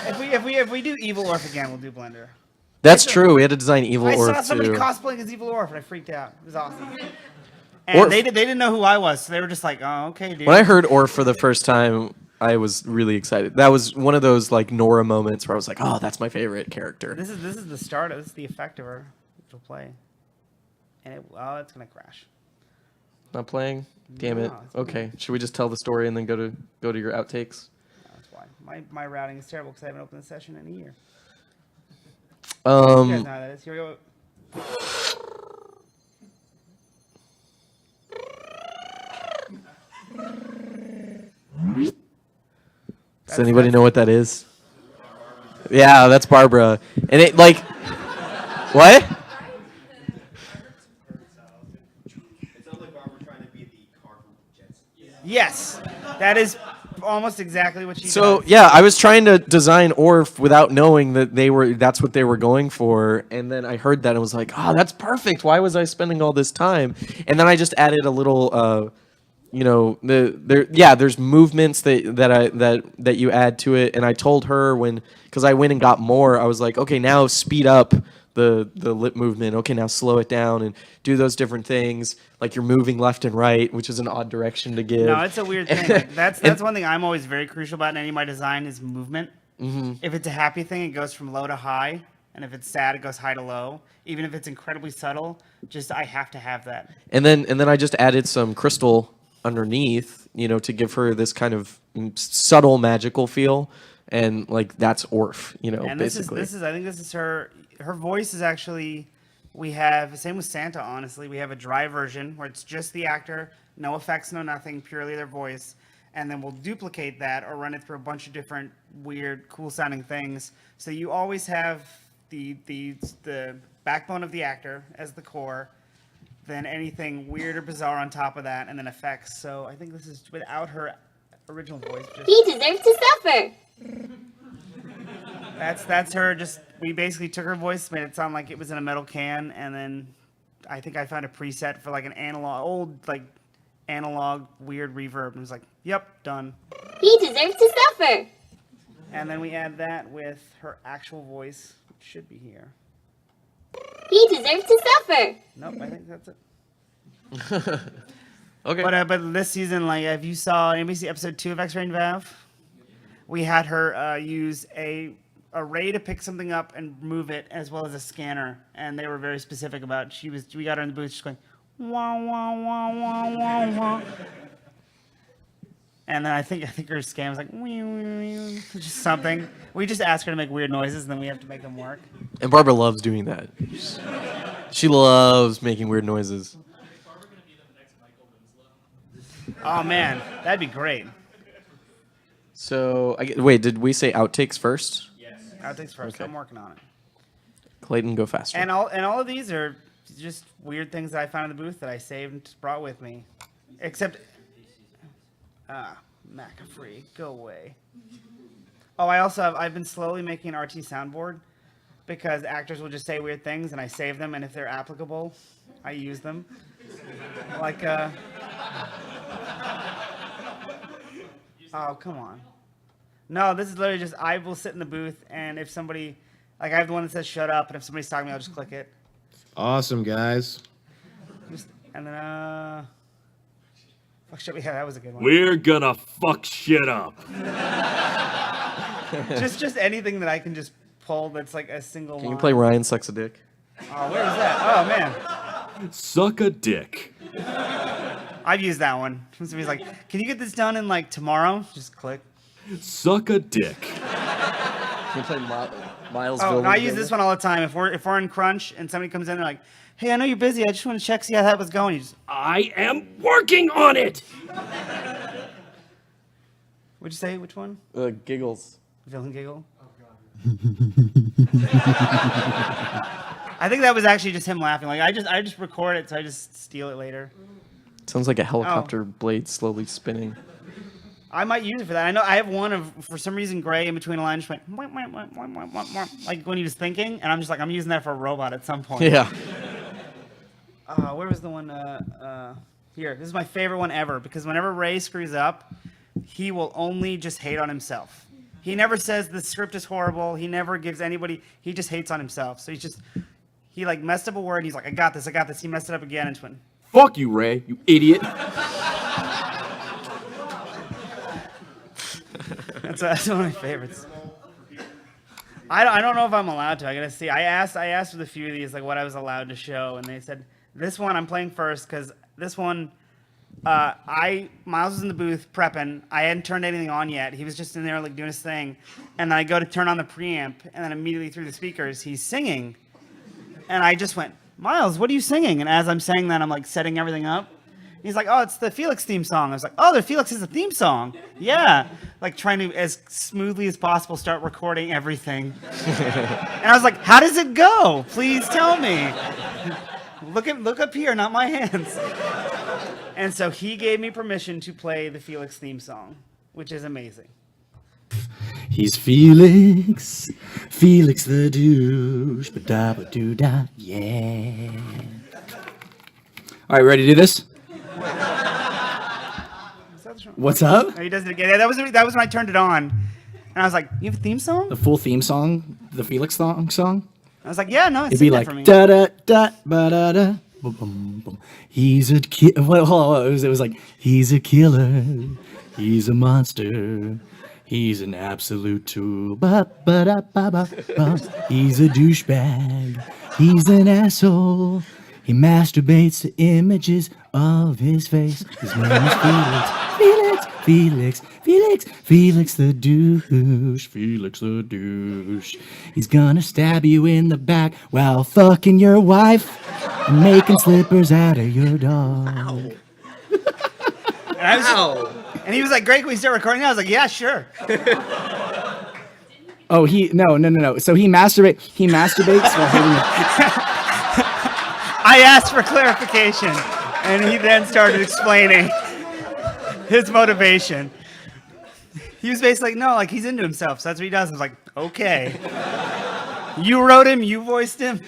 If we do Evil Orf again, we'll do Blender. That's true. We had to design Evil I saw Orf somebody too. cosplaying as Evil Orf, and I freaked out. It was awesome. And Orf. they didn't know who I was, so they were just like, "Oh, okay, dude." When I heard Orf for the first time, I was really excited. That was one of those like Nora moments where I was like, "Oh, that's my favorite character." This is the start. This is the effect of her. It'll play, and it's gonna crash. Not playing. Damn it. No, it's Okay. Should we just tell the story and then go to your outtakes? That's why my routing is terrible because I haven't opened the session in a year. You guys know how that is. Here we go. Does anybody know what that is? Yeah, that's Barbara. And it like what? It sounds like Barbara trying to be the car from Jetsons. Yes, that is almost exactly what she So does. yeah, I was trying to design Orf without knowing that that's what they were going for, and then I heard that and was like, "Oh, that's perfect. Why was I spending all this time?" And then I just added a little, there's movements that you add to it, and I told her because I went and got more, I was like, okay, now speed up the lip movement. Okay, now slow it down and do those different things, like you're moving left and right, which is an odd direction to give. No, it's a weird thing. Like, that's one thing I'm always very crucial about in any of my design is movement. Mm-hmm. If it's a happy thing, it goes from low to high, and if it's sad, it goes high to low. Even if it's incredibly subtle, I have to have that. And then I just added some crystal underneath, to give her this kind of subtle magical feel, and like that's Orf, And basically. I think this is her voice is actually, we have, same with Santa, honestly, we have a dry version where it's just the actor, no effects, no nothing, purely their voice, and then we'll duplicate that or run it through a bunch of different weird, cool sounding things. So you always have the backbone of the actor as the core, then anything weird or bizarre on top of that, and then effects. So I think this is without her original voice. He deserves to suffer. That's her. We basically took her voice, made it sound like it was in a metal can, and then I think I found a preset for like an analog weird reverb, and was like, "Yep, done." He deserves to suffer. And then we add that with her actual voice, which should be here. He deserves to suffer. Nope, I think that's it. Okay. But this season, like, if you saw NBC episode 2 of X-Ray and Valve, we had her use a ray to pick something up and move it, as well as a scanner, and they were very specific about. We got her in the booth, she's going, wah wah wah wah wah wah. And then I think her scan was like, wee, wee, wee, just something. We just ask her to make weird noises, and then we have to make them work. And Barbara loves doing that. She loves making weird noises. Oh man, that'd be great. So, wait, did we say outtakes first? Yes. Outtakes first. Okay. I'm working on it. Clayton, go faster. And all of these are just weird things that I found in the booth that I saved and just brought with me. Except, McAfee, go away. Oh, I've been slowly making an RT soundboard because actors will just say weird things and I save them, and if they're applicable, I use them. Like, oh, come on. No, this is literally just, I will sit in the booth, and if somebody, like, I have the one that says shut up, and if somebody's talking to me, I'll just click it. Awesome, guys. And then, fuck shit, yeah, that was a good one. We're gonna fuck shit up. just anything that I can just pull that's like a single Can you line. play Ryan Sucks a Dick? Oh, where is that? Oh, man. Suck a dick. I've used that one. Somebody's like, can you get this done in, like, tomorrow? Just click. Suck a dick. Can you play Miles? Oh, no, I use this one all the time. If we're in crunch and somebody comes in, they're like, hey, I know you're busy. I just want to check, see how that was going. You just, I am working on it. what'd you say? Which one? Giggles. Villain giggle? I think that was actually just him laughing. Like, I just record it, so I just steal it later. Sounds like a helicopter blade slowly spinning. I might use it for that. I know I have one of, for some reason, Gray in between a line just went, wah, wah, wah, wah, wah, wah, wah, like when he was thinking, and I'm just like, I'm using that for a robot at some point. Yeah. Where was the one? Here. This is my favorite one ever, because whenever Ray screws up, he will only just hate on himself. He never says the script is horrible. He never gives anybody. He just hates on himself. So he like messed up a word. And he's like, I got this. He messed it up again and just went. Fuck you, Ray, you idiot. That's one of my favorites. I don't know if I'm allowed to. I gotta see. I asked with a few of these like what I was allowed to show, and they said this one I'm playing first because this one, Miles was in the booth prepping. I hadn't turned anything on yet. He was just in there like doing his thing, and then I go to turn on the preamp, and then immediately through the speakers he's singing, and I just went, Miles, what are you singing? And as I'm saying that, I'm like setting everything up. He's like, oh, it's the Felix theme song. I was like, oh, the Felix is a theme song. Yeah. Like trying to, as smoothly as possible, start recording everything. And I was like, how does it go? Please tell me. Look up here, not my hands. And so he gave me permission to play the Felix theme song, which is amazing. He's Felix, Felix the douche, ba-da-ba-doo-da, yeah. All right, ready to do this? What's up? No, he does it again. That was when I turned it on, and I was like, "You have a theme song?" The full theme song, the Felix song. I was like, "Yeah, no, It'd be like da da da ba da da. Boom, boom, boom. He's a hold on. It was like he's a killer, he's a monster, he's an absolute tool. Ba ba da ba ba ba. He's a douchebag, he's an asshole. He masturbates to images of his face. His name is Felix the douche. Felix the douche. He's gonna stab you in the back while fucking your wife and making slippers out of your dog. And he was like, "Great, can we start recording now?" I was like, "Yeah, sure." Oh, no. So he masturbates while having I asked for clarification, and he then started explaining his motivation. He was basically like, no, like he's into himself, so that's what he does. I was like, okay. You wrote him, you voiced him.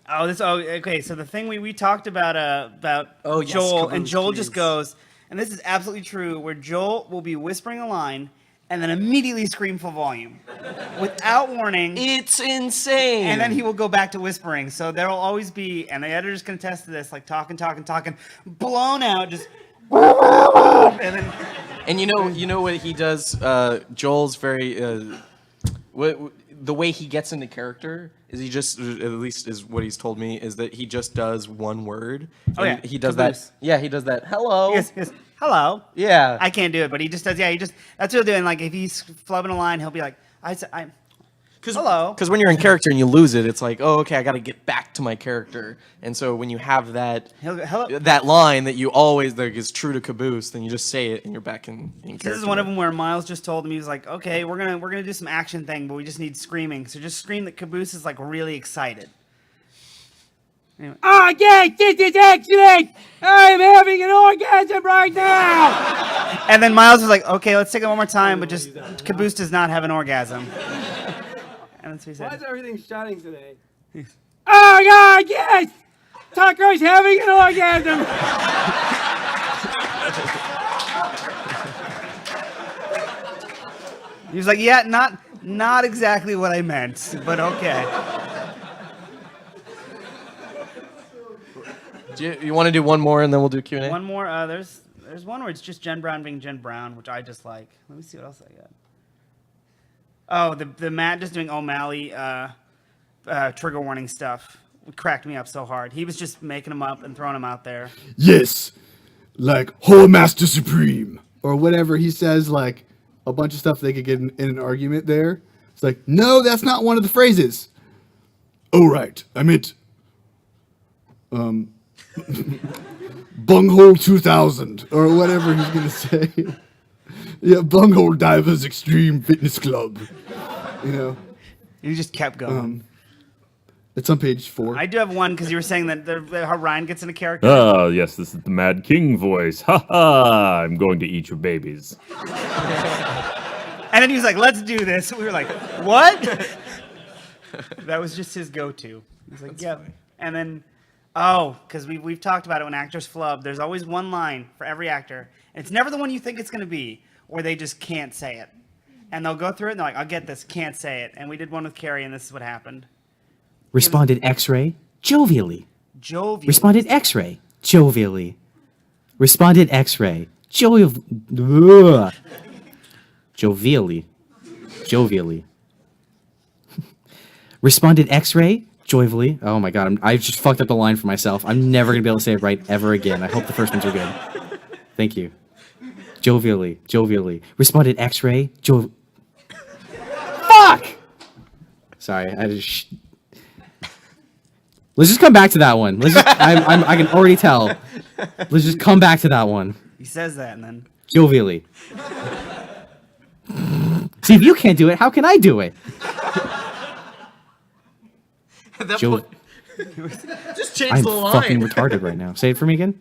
Okay. So the thing we talked about yes, Joel, Caboose, and Joel please. just goes, and this is absolutely true, where Joel will be whispering a line and then immediately scream full volume without warning. It's insane. And then he will go back to whispering. So there will always be, and the editors can attest to this, like talking, blown out, just. And then. And you know what he does? Joel's very. The way he gets into character is he just, at least is what he's told me, is that he just does one word. Oh, yeah. He does Caboose. that. Yeah, he does that. Hello. Yes. Hello. Yeah. I can't do it, but he just does. Yeah, that's what he'll do. And like if he's flubbing a line, he'll be like, hello. Because when you're in character and you lose it, it's like, oh, okay, I got to get back to my character. And so when you have that Hello. that line that you always like is true to Caboose, then you just say it and you're back in character. This is one of them where Miles just told me, he was like, okay, we're gonna do some action thing, but we just need screaming. So just scream that Caboose is like really excited. Anyway. Oh, yes, this is excellent! I'm having an orgasm right now! And then Miles was like, okay, let's take it one more time, but just Caboose does not have an orgasm. And that's what he said. Why is everything shouting today? Oh, God, yes! Tucker's having an orgasm! He was like, yeah, not exactly what I meant, but okay. Do you want to do one more and then we'll do Q&A? One more. There's one where it's just Jen Brown being Jen Brown, which I just like. Let me see what else I got. Oh, the Matt just doing O'Malley trigger warning stuff. It cracked me up so hard. He was just making them up and throwing them out there. yes, like Whole Master Supreme or whatever he says, like a bunch of stuff they could get in an argument there. It's like, no, that's not one of the phrases. Oh right, I meant Bunghole 2000 or whatever he's gonna say. Yeah, Bunghole Divers Extreme Fitness Club. You know, You just kept going. it's on page 4. I do have one because you were saying that how Ryan gets into character. Ah, yes, this is the Mad King voice. Ha ha! I'm going to eat your babies. And then he was like, let's do this. We were like, what? That was just his go-to. He's like, yep. And then, because we've talked about it when actors flub, there's always one line for every actor. And it's never the one you think it's going to be. or they just can't say it. And they'll go through it and they're like, I'll get this, can't say it. And we did one with Carrie, and this is what happened. Responded X-ray jovially. Jovial. Responded X-ray jovially. Responded X-ray jovially. Jovially. Responded X-ray joyfully. Oh my god, I just fucked up the line for myself. I'm never gonna be able to say it right ever again. I hope the first ones are good. Thank you. Jovially. Responded X-ray Fuck! Sorry, let's just come back to that one. I can already tell. Let's just come back to that one. He says that and then. Jovially. See, if you can't do it, how can I do it? At that Jo- point, just change I'm the line. fucking retarded right now. Say it for me again.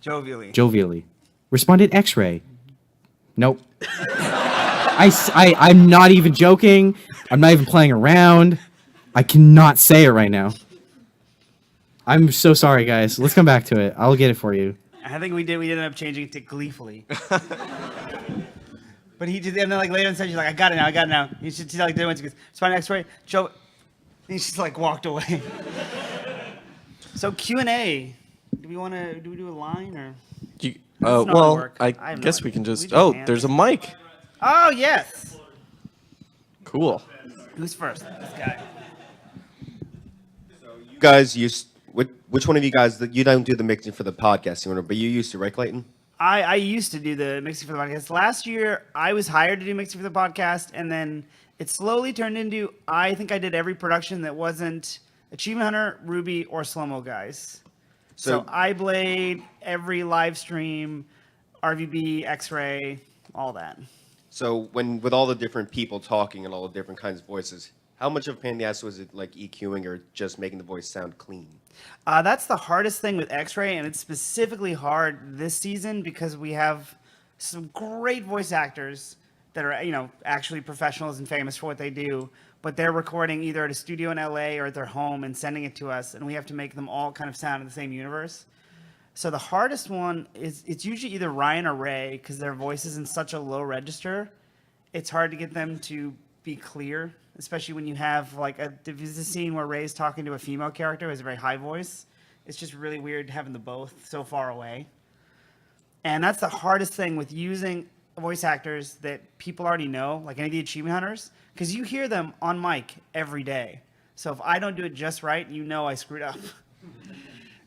Jovially. Jovially. Responded X-ray. Nope. I'm not even joking. I'm not even playing around. I cannot say it right now. I'm so sorry, guys. Let's come back to it. I'll get it for you. I think we did. We ended up changing it to gleefully. But he did, and then like later in the session, she's like, I got it now. She's like doing it. She goes, Spine X-ray, Joe. And he's just like walked away. So Q&A. Do we do a line or? not gonna Well, work. I I have no guess idea. we can We just. just Oh, hand there's it. a mic. Oh yes. Cool. Who's first? This guy. You guys used which one of you guys you don't do the mixing for the podcast, but you used to, right, Clayton? I used to do the mixing for the podcast. Last year, I was hired to do mixing for the podcast, and then it slowly turned into I think I did every production that wasn't Achievement Hunter, Ruby, or Slow Mo Guys. So iBlade, every live stream, RVB, X-Ray, all that. So with all the different people talking and all the different kinds of voices, how much of a pain in the ass was it like EQing or just making the voice sound clean? That's the hardest thing with X-Ray, and it's specifically hard this season because we have some great voice actors that are, actually professionals and famous for what they do, but they're recording either at a studio in LA or at their home and sending it to us, and we have to make them all kind of sound in the same universe. So the hardest one is it's usually either Ryan or Ray because their voice is in such a low register. It's hard to get them to be clear, especially when you have there's a scene where Ray's talking to a female character who has a very high voice. It's just really weird having the both so far away. And that's the hardest thing with using voice actors that people already know, like any of the Achievement Hunters, because you hear them on mic every day. So if I don't do it just right, I screwed up.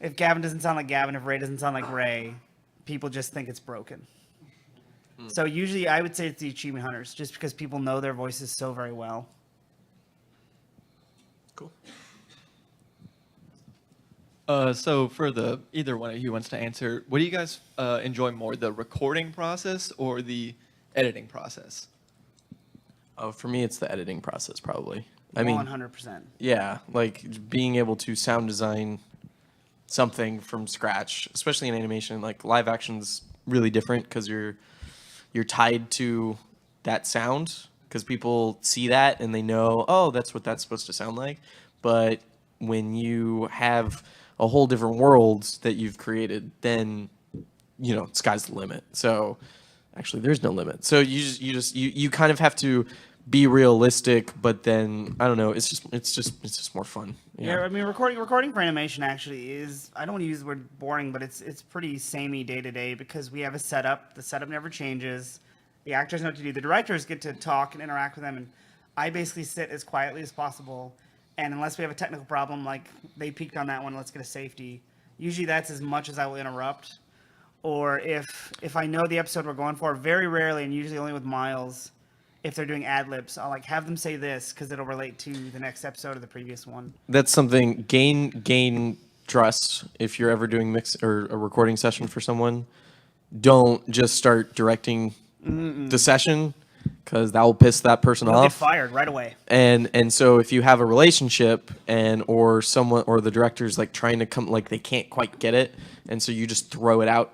If Gavin doesn't sound like Gavin, if Ray doesn't sound like Ray, people just think it's broken. So usually I would say it's the Achievement Hunters, just because people know their voices so very well. Cool. So for either one of you wants to answer, what do you guys enjoy more, the recording process or the editing process? Oh, for me, it's the editing process, probably. 100%. Yeah, like being able to sound design something from scratch, especially in animation. Like live action's really different because you're tied to that sound because people see that and they know, oh, that's what that's supposed to sound like. But when you have a whole different world that you've created, then sky's the limit. So actually, there's no limit. So you kind of have to be realistic, but then I don't know. It's just more fun. Yeah, I mean, recording for animation actually is, I don't want to use the word boring, but it's pretty samey day to day because we have a setup. The setup never changes. The actors know what to do. The directors get to talk and interact with them, and I basically sit as quietly as possible. And unless we have a technical problem, like they peaked on that one, let's get a safety. Usually that's as much as I will interrupt. Or if I know the episode we're going for, very rarely, and usually only with Miles, if they're doing ad libs, I'll have them say this because it'll relate to the next episode or the previous one. That's something, gain trust. If you're ever doing mix or a recording session for someone, don't just start directing the session because that will piss that person You'll off. get fired right away. And so if you have a relationship or someone or the director's trying to come, they can't quite get it, and so you just throw it out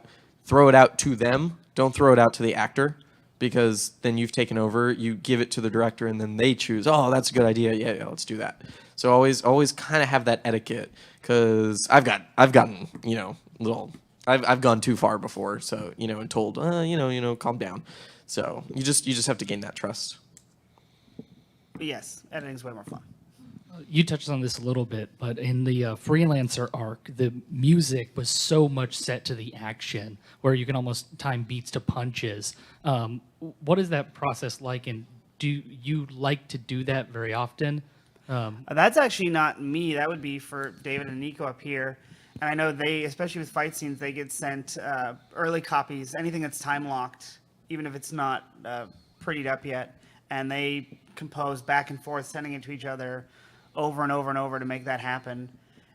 to them. Don't throw it out to the actor, because then you've taken over. You give it to the director, and then they choose. Oh, that's a good idea. Yeah, let's do that. So always kind of have that etiquette, because I've gotten I've gone too far before. So and told calm down. So you just have to gain that trust. But yes, editing's way more fun. You touched on this a little bit, but in the freelancer arc, the music was so much set to the action, where you can almost time beats to punches. What is that process like, and do you like to do that very often? That's actually not me. That would be for David and Nico up here. And I know they, especially with fight scenes, they get sent early copies, anything that's time locked, even if it's not prettied up yet. And they compose back and forth, sending it to each other over and over and over to make that happen.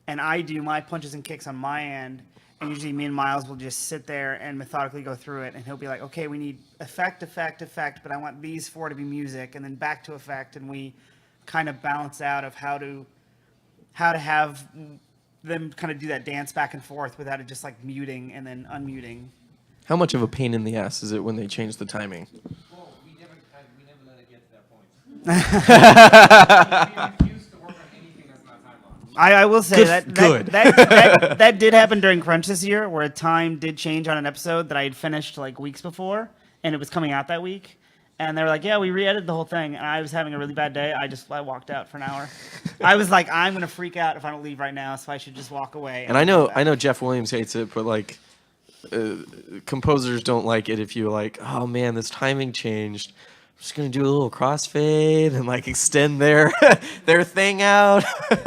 And I do my punches and kicks on my end. And usually me and Miles will just sit there and methodically go through it. And he'll be like, okay, we need effect, effect, effect, but I want these four to be music, and then back to effect. And we kind of balance out of how to have them kind of do that dance back and forth without it just like muting and then unmuting. How much of a pain in the ass is it when they change the timing? Well, we never let it get to that point. We refuse to work on anything that's not time locked. I will say Good. that did happen during Crunch this year, where a time did change on an episode that I had finished like weeks before, and it was coming out that week. And they were like, yeah, we re-edited the whole thing. And I was having a really bad day. I walked out for an hour. I was like, I'm going to freak out if I don't leave right now, so I should just walk away. And I know Jeff Williams hates it, but like composers don't like it if you're like, oh man, this timing changed. I'm just going to do a little crossfade and like extend their thing out. It's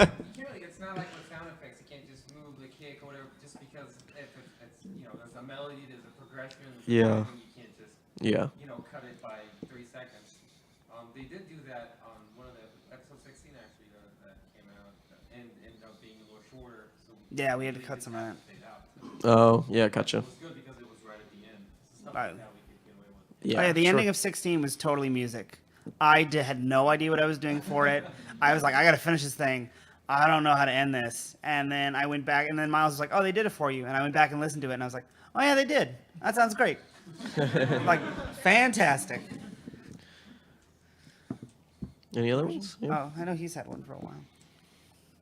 not like with sound effects. You can't just move the kick or whatever just because if it's there's a melody, there's a progression. Yeah. You can't just Yeah. cut it by 3 seconds. They did do that on one of the episode 16 actually that came out and ended up being a little shorter. So yeah, we had to cut some of that. Oh, yeah, gotcha. It was good because it was right at the end. Stuff like that we could get away with. Yeah, Oh, yeah, the sure. ending of 16 was totally music. I had no idea what I was doing for it. I was like, I got to finish this thing. I don't know how to end this. And then I went back, and then Miles was like, oh, they did it for you. And I went back and listened to it, and I was like, oh, yeah, they did. That sounds great. Like, fantastic. Any other ones? Yeah. Oh, I know he's had one for a while.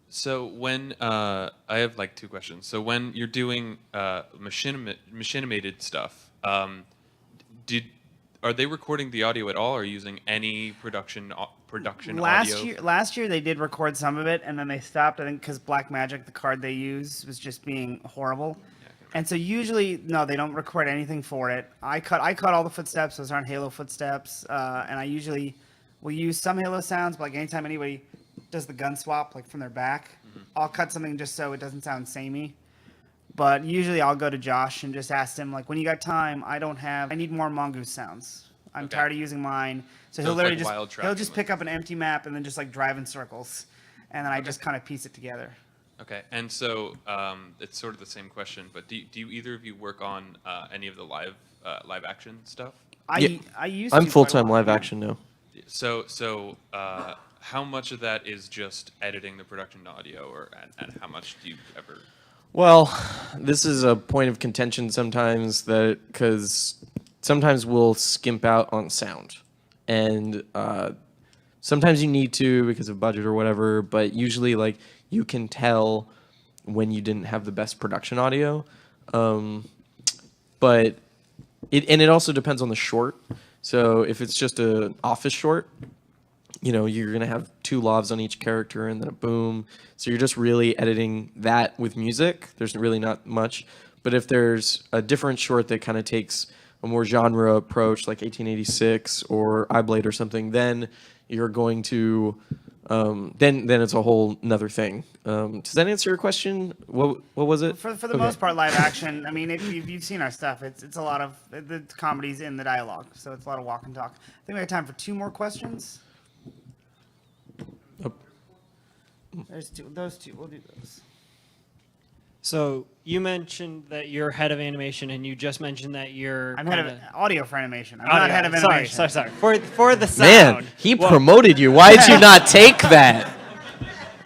So when I have like 2 questions. So when you're doing machinimated stuff, are they recording the audio at all, or using any production audio? Last year they did record some of it, and then they stopped. I think because Blackmagic, the card they use, was just being horrible. And so usually, no, they don't record anything for it. I cut all the footsteps. Those aren't Halo footsteps. And I usually will use some Halo sounds, but like anytime anybody does the gun swap, like from their back, I'll cut something just so it doesn't sound samey. But usually I'll go to Josh and just ask him, like, when you got time, I need more mongoose sounds. I'm tired of using mine. So he'll literally just pick up an empty map and then just like drive in circles. And then I just kind of piece it together. Okay, and so it's sort of the same question, but do you either of you work on any of the live action stuff? I used to. I'm full-time live action now. So how much of that is just editing the production audio, and how much do you ever? Well, this is a point of contention sometimes, because sometimes we'll skimp out on sound, and sometimes you need to because of budget or whatever. But usually, like, you can tell when you didn't have the best production audio. But it also depends on the short. So if it's just an office short, you're going to have 2 lavs on each character and then a boom. So you're just really editing that with music. There's really not much. But if there's a different short that kind of takes a more genre approach, like 1886 or iBlade or something, then you're going to then it's a whole nother thing. Does that answer your question? What was it? For the most part, live action. I mean, if you've seen our stuff, it's a lot of the comedy's in the dialogue, so it's a lot of walk and talk. I think we have time for 2 more questions. There's 2. Those 2. We'll do those. So you mentioned that you're head of animation, and you just mentioned that you're. I'm head of audio for animation. I'm not head of animation. Sorry. For the sound. Man, he promoted you. Why did you not take that?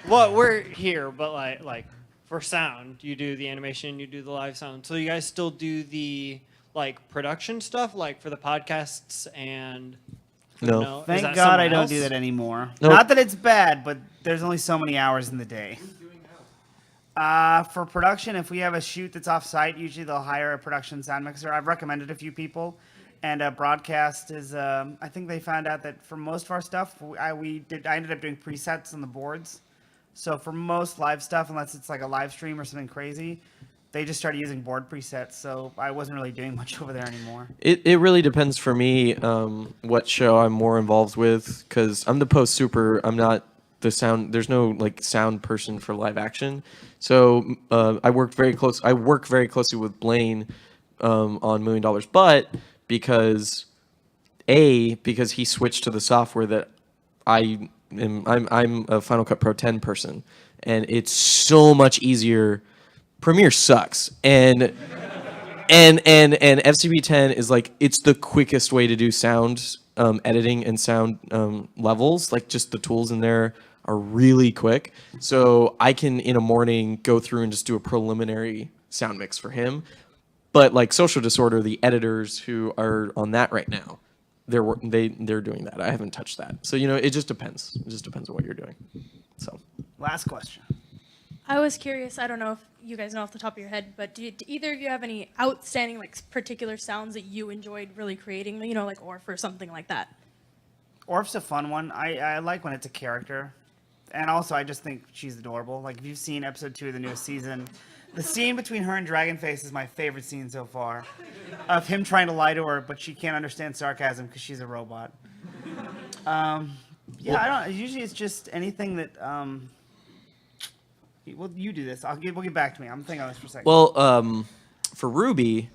Well, we're here, but like for sound, you do the animation, you do the live sound. So you guys still do the production stuff, like for the podcasts and. No. Thank God I don't do that anymore. Nope. Not that it's bad, but there's only so many hours in the day. For production, if we have a shoot that's off-site, usually they'll hire a production sound mixer. I've recommended a few people. And broadcast is, I think they found out that for most of our stuff, I ended up doing presets on the boards. So for most live stuff, unless it's like a live stream or something crazy, they just started using board presets. So I wasn't really doing much over there anymore. It really depends for me what show I'm more involved with, because I'm the post super. I'm not the sound. There's no like sound person for live action. So I work very closely with Blaine on $1 Million, but because he switched to the software that I'm a Final Cut Pro 10 person, and it's so much easier. Premiere sucks, and FCP 10 is like, it's the quickest way to do sound editing and sound levels. Like, just the tools in there are really quick. So I can in a morning go through and just do a preliminary sound mix for him. But like Social Disorder, the editors who are on that right now, they're doing that. I haven't touched that. So it just depends. It just depends on what you're doing. So last question. I was curious, I don't know if you guys know off the top of your head, but do either of you have any outstanding, like, particular sounds that you enjoyed really creating, like Orf or something like that? Orf's a fun one. I like when it's a character. And also, I just think she's adorable. Like, if you've seen episode 2 of the newest season, the scene between her and Dragonface is my favorite scene so far. Of him trying to lie to her, but she can't understand sarcasm because she's a robot. Yeah, I don't. Usually it's just anything that... Well, you do this. We'll get back to me. I'm thinking on this for a second. Well, for Ruby,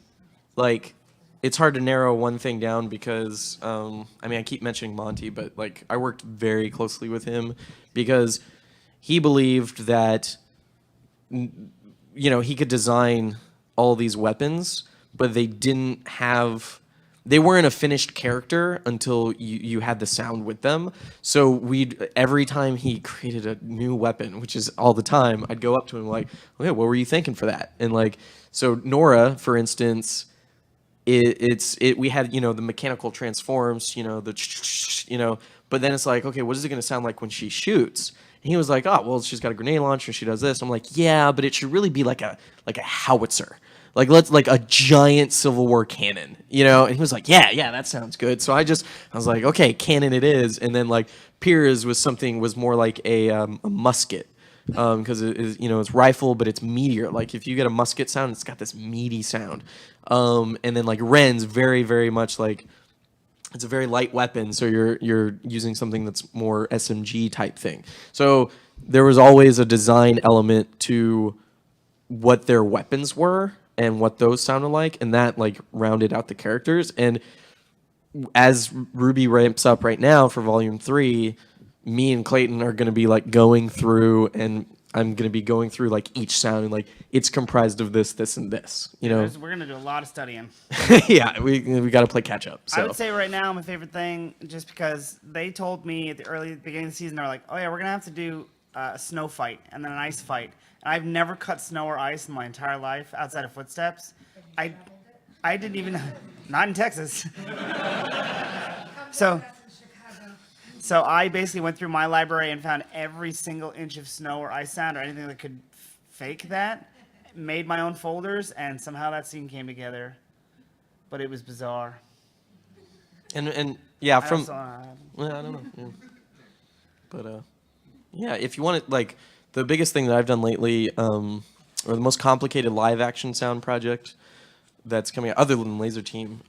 like, it's hard to narrow one thing down because, I keep mentioning Monty, but like, I worked very closely with him because he believed that, he could design all these weapons, but they weren't a finished character until you had the sound with them. So every time he created a new weapon, which is all the time, I'd go up to him like, okay, what were you thinking for that? And like, so Nora, for instance, we had, the mechanical transforms, but then it's like, okay, what is it going to sound like when she shoots? And he was like, oh, well, she's got a grenade launcher, she does this. I'm like, yeah, but it should really be like a howitzer. Like, like a giant Civil War cannon, And he was like, yeah, that sounds good. So I was like, okay, cannon it is. And then like Piers was more like a musket, because it's rifle, but it's meatier. Like if you get a musket sound, it's got this meaty sound. And then like Ren's very, very much like, it's a very light weapon. So you're using something that's more SMG type thing. So there was always a design element to what their weapons were and what those sounded like, and that like rounded out the characters. And as Ruby ramps up right now for Volume 3, me and Clayton are going to be like going through, and I'm going to be going through like each sound and like it's comprised of this, this, and this. We're going to do a lot of studying. Yeah, we got to play catch up. So. I would say right now my favorite thing, just because they told me at the beginning of the season, they're like, oh yeah, we're going to have to do a snow fight and then an ice fight. I've never cut snow or ice in my entire life outside of Footsteps. I didn't even, not in Texas. So I basically went through my library and found every single inch of snow or ice sound or anything that could fake that, made my own folders, and somehow that scene came together. But it was bizarre. And yeah, I don't know. Yeah. But yeah, if you want it, like, the biggest thing that I've done lately, or the most complicated live action sound project that's coming out, other than Laser Team,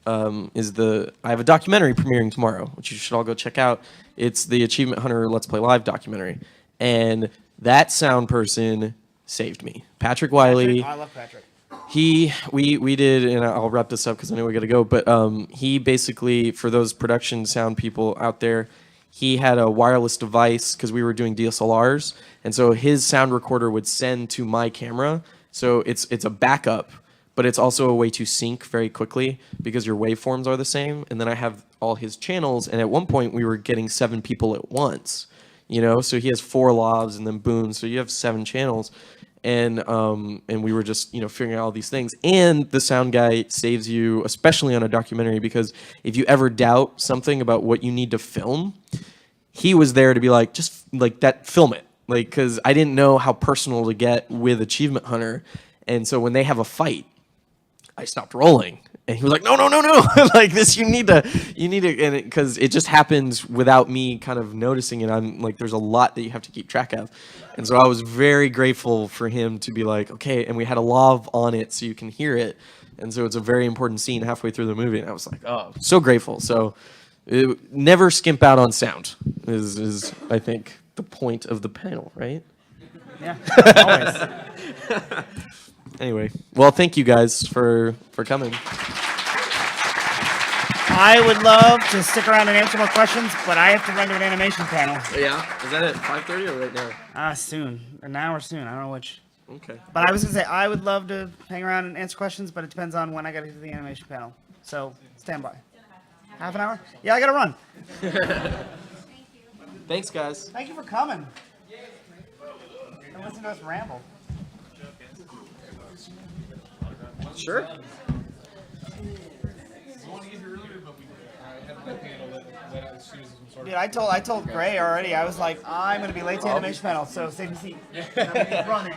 is I have a documentary premiering tomorrow, which you should all go check out. It's the Achievement Hunter Let's Play Live documentary. And that sound person saved me. Patrick Wiley. I love Patrick. We did, and I'll wrap this up because I know we got to go, but he basically, for those production sound people out there, he had a wireless device because we were doing DSLRs, and so his sound recorder would send to my camera. So it's a backup, but it's also a way to sync very quickly because your waveforms are the same. And then I have all his channels, and at one point we were getting 7 people at once, So he has 4 lavs and then boom, so you have 7 channels. And we were just, figuring out all these things. And the sound guy saves you, especially on a documentary, because if you ever doubt something about what you need to film, he was there to be like, just like that, film it. Like, because I didn't know how personal to get with Achievement Hunter. And so when they have a fight, I stopped rolling. And he was like, no, like this, you need to, and because it just happened without me kind of noticing it. I'm like, there's a lot that you have to keep track of. And so I was very grateful for him to be like, okay, and we had a lav on it so you can hear it. And so it's a very important scene halfway through the movie. And I was like, oh, so grateful. So never skimp out on sound is I think, the point of the panel, right? Yeah, always. Anyway, well, thank you guys for coming. I would love to stick around and answer more questions, but I have to run to an animation panel. Yeah, is that at 5:30 or right now? Soon. An hour soon. I don't know which. Okay. But I was gonna say I would love to hang around and answer questions, but it depends on when I gotta get to the animation panel. So stand by. Half an hour? Yeah, I gotta run. Thanks, guys. Thank you for coming. And listen to us ramble. Sure. Dude, I told Gray already. I was like, I'm gonna be late to animation panel, so save a seat. I'm gonna be running.